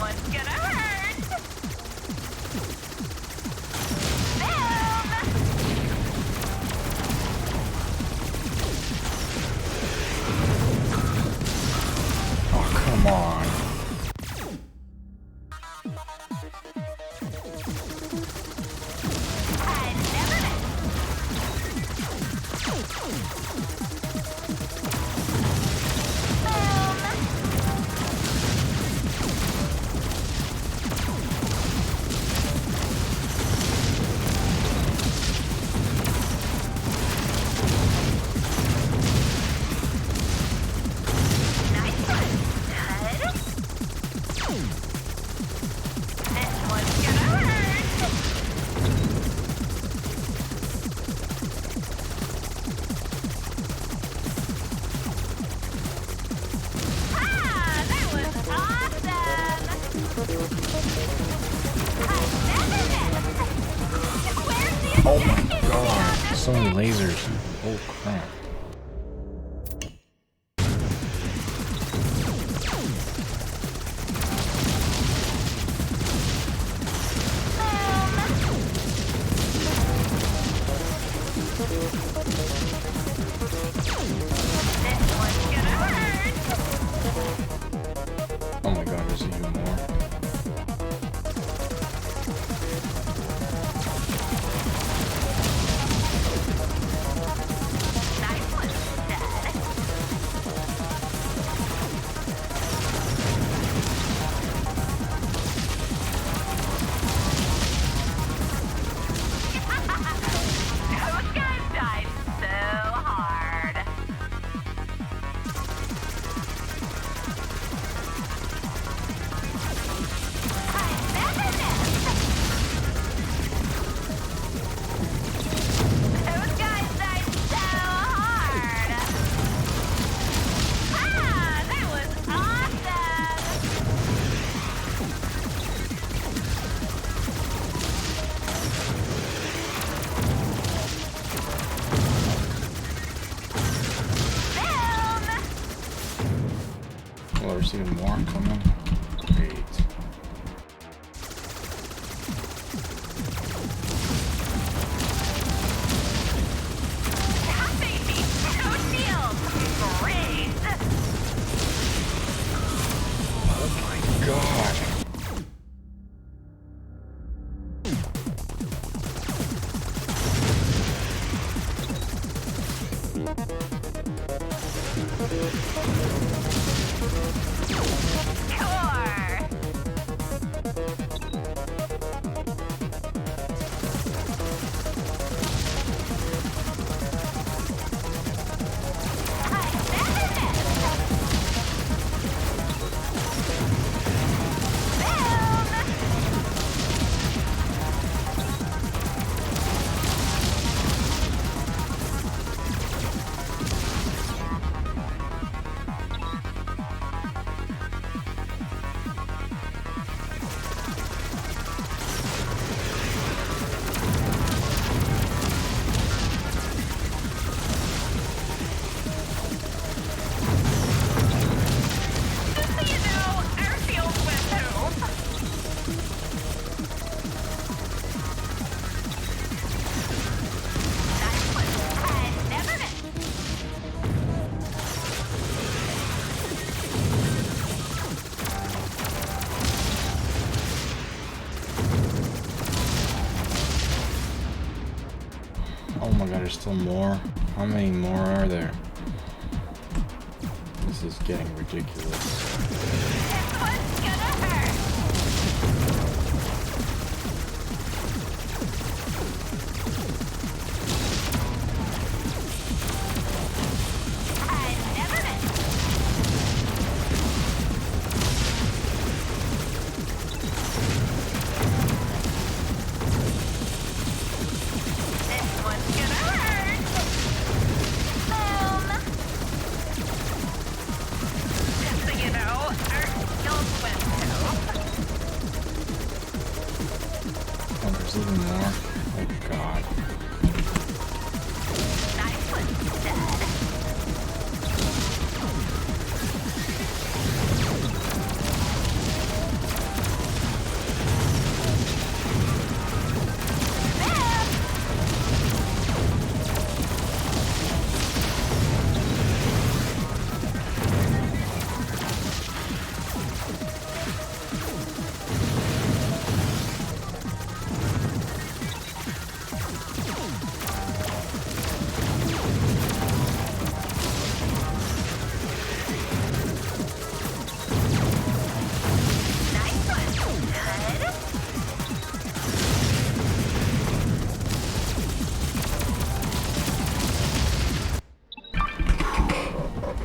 one's gonna hurt. Oh, come on. Oh my god, so many lasers. Oh crap. Oh my god, there's even more. Oh, there's even more coming. Great. Oh my god. Oh my god, there's still more. How many more are there? This is getting ridiculous. Just so you know, our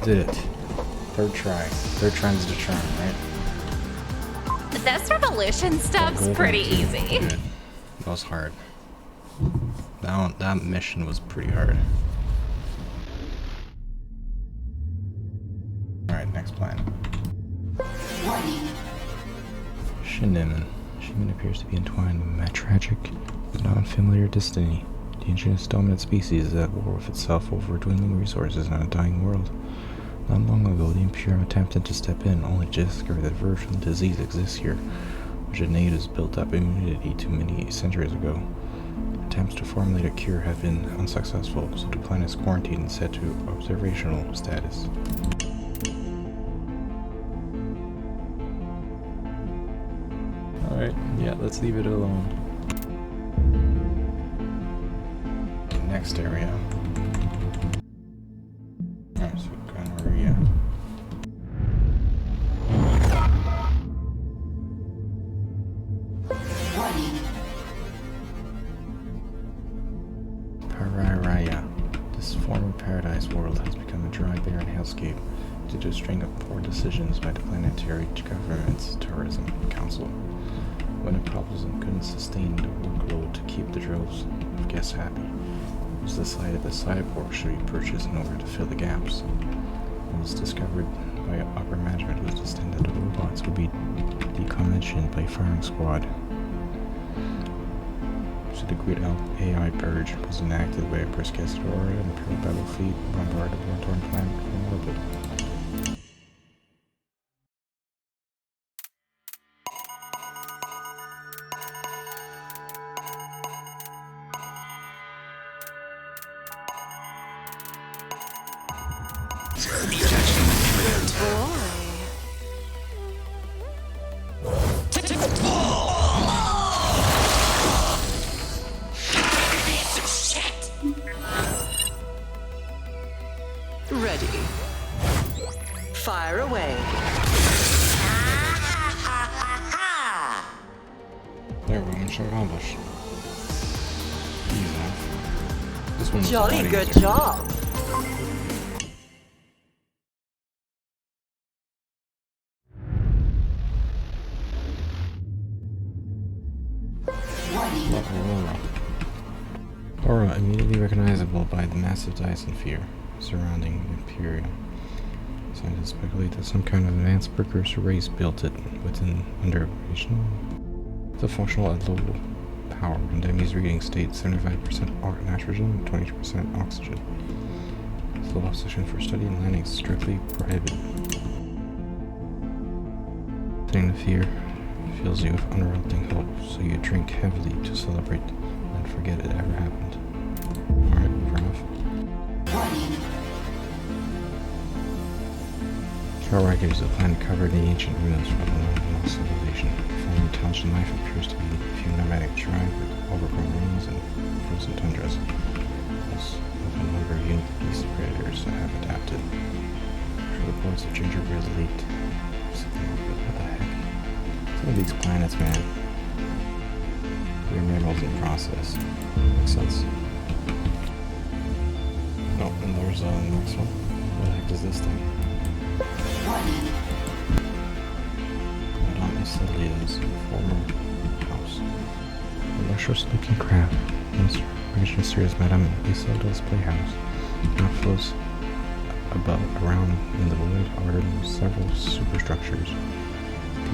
Did it. Third try. Third time's the charm, right? This revolution stuff's Gold pretty one, too. easy. Good. That was hard. That mission was pretty hard. Alright, next planet. Shindeman. Shindeman appears to be entwined in a tragic but not unfamiliar destiny. The ancient dominant species is at war with itself over dwindling resources on a dying world. Not long ago, the Imperium attempted to step in, only to discover that a version of the disease exists here, which the natives built up immunity to many centuries ago. Attempts to formulate a cure have been unsuccessful, so the planet is quarantined and set to observational status. Alright, yeah, let's leave it alone. Next area. Alright, so gonorrhea. Pariraya. This former paradise world has become a dry, barren hellscape due to a string of poor decisions by the planetary government's tourism council. When the problem couldn't sustain the workload to keep the droves of guests happy, it was decided that cyborgs should be purchased in order to fill the gaps. It was discovered by upper management who decided that the robots would be decommissioned by firing squad. So the great AI purge was enacted by Empress Cassadora and the Imperial Battle Fleet bombarded the war-torn planet from orbit. Ready. Fire away. There we go, mission accomplished. Easy enough. This one was a lot Jolly good easier. job. Aura immediately recognizable by the massive Dyson sphere surrounding the Imperium. Scientists speculate that some kind of advanced precursor race built it within under the functional at low power. And Demi's reading states 75% nitrogen and 20% oxygen. Slow oxygen for study and landing is strictly prohibited. Setting the fear fills you with unrelenting hope, so you drink heavily to celebrate and forget it ever happened. Alright, fair enough. Carwright is a planet covered in ancient ruins from a long-lost civilization. The former intelligent life appears to be a few nomadic tribe with overgrown ruins and frozen tundras. Plus, with a number of unique beast predators that have adapted. Reports of gingerbread leaked. What the heck? Some of these planets, man. They're minerals in process. Makes sense. Oh, and there's the next one. What the heck is this thing? Madame Isolia's former house. A lustrous looking craft. Mysterious Madame Isolia's playhouse. Now floats around in the void are several superstructures.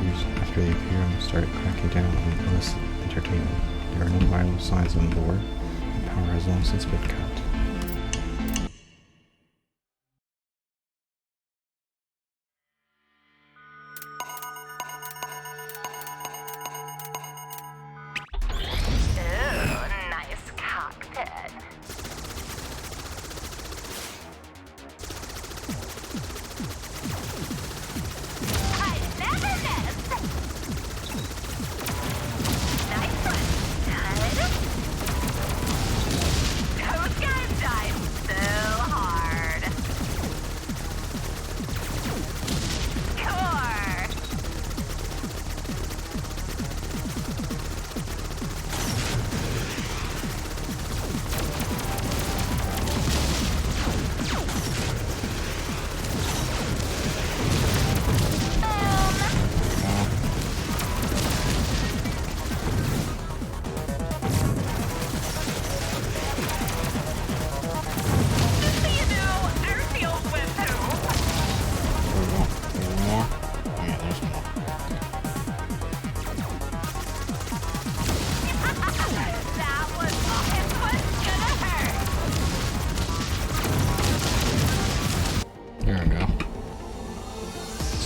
Years after the Imperium started cracking down on illicit entertainment, there are no vital signs on board, and power has long since been cut. Ooh, nice cockpit. I never missed. Nice one, stud. Those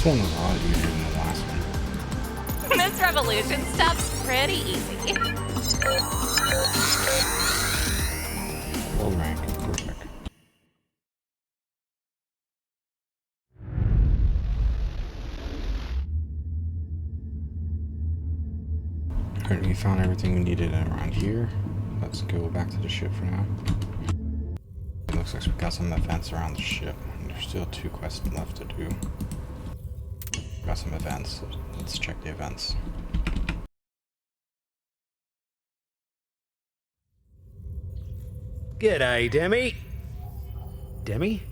This one was a lot easier than the last one. This revolution stuff's pretty easy. Full rank. Perfect. Alright, we found everything we needed around here. Let's go back to the ship for now. It looks like we got some events around the ship. There's still 2 quests left to do. Got some events. Let's check the events. G'day, Demi. Demi?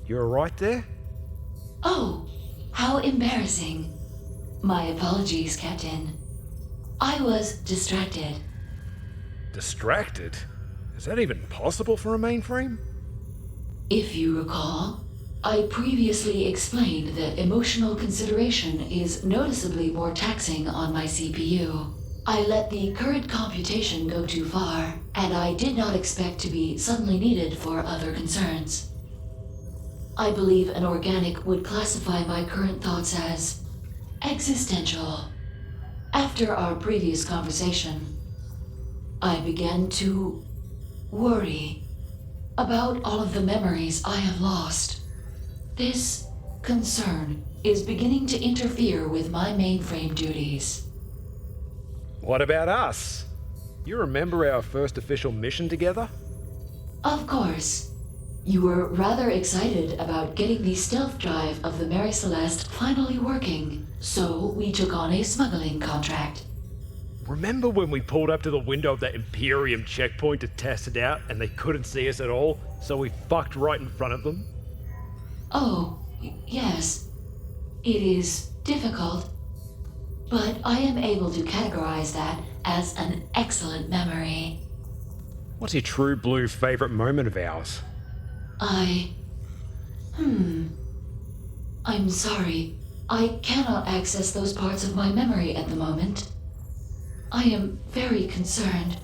You alright there? Oh, how embarrassing. My apologies, Captain. I was distracted. Distracted? Is that even possible for a mainframe? If you recall, I previously explained that emotional consideration is noticeably more taxing on my CPU. I let the current computation go too far, and I did not expect to be suddenly needed for other concerns. I believe an organic would classify my current thoughts as existential. After our previous conversation, I began to worry about all of the memories I have lost. This concern is beginning to interfere with my mainframe duties. What about us? You remember our first official mission together? Of course. You were rather excited about getting the stealth drive of the Mary Celeste finally working, so we took on a smuggling contract. Remember when we pulled up to the window of that Imperium checkpoint to test it out and they couldn't see us at all, so we fucked right in front of them? Oh, yes. It is difficult, but I am able to categorize that as an excellent memory. What's your true blue favorite moment of ours? I'm sorry. I cannot access those parts of my memory at the moment. I am very concerned.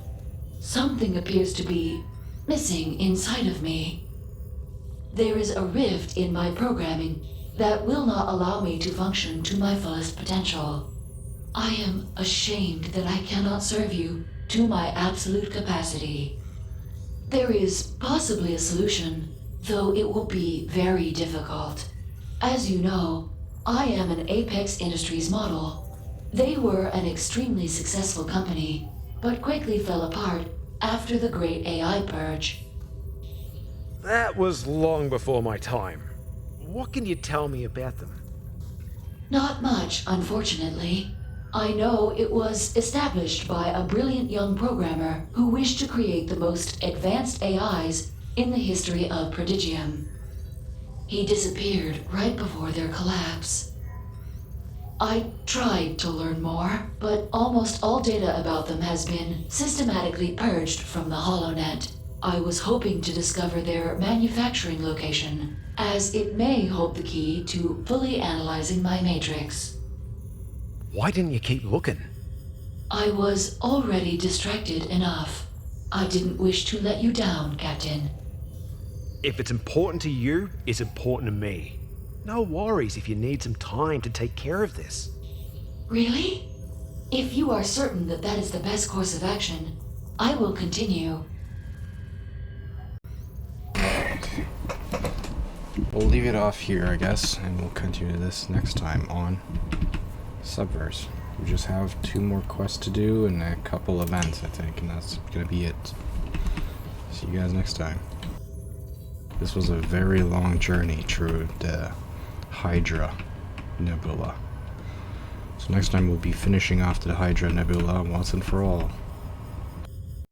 Something appears to be missing inside of me. There is a rift in my programming that will not allow me to function to my fullest potential. I am ashamed that I cannot serve you to my absolute capacity. There is possibly a solution, though it will be very difficult. As you know, I am an Apex Industries model. They were an extremely successful company, but quickly fell apart after the Great AI Purge. That was long before my time. What can you tell me about them? Not much, unfortunately. I know it was established by a brilliant young programmer who wished to create the most advanced AIs in the history of Prodigium. He disappeared right before their collapse. I tried to learn more, but almost all data about them has been systematically purged from the HoloNet. I was hoping to discover their manufacturing location, as it may hold the key to fully analyzing my matrix. Why didn't you keep looking? I was already distracted enough. I didn't wish to let you down, Captain. If it's important to you, it's important to me. No worries if you need some time to take care of this. Really? If you are certain that that is the best course of action, I will continue. We'll leave it off here, I guess, and we'll continue this next time on Subverse. We just have 2 more quests to do and a couple events, I think, and that's gonna be it. See you guys next time. This was a very long journey through the Hydra Nebula. So next time we'll be finishing off the Hydra Nebula once and for all.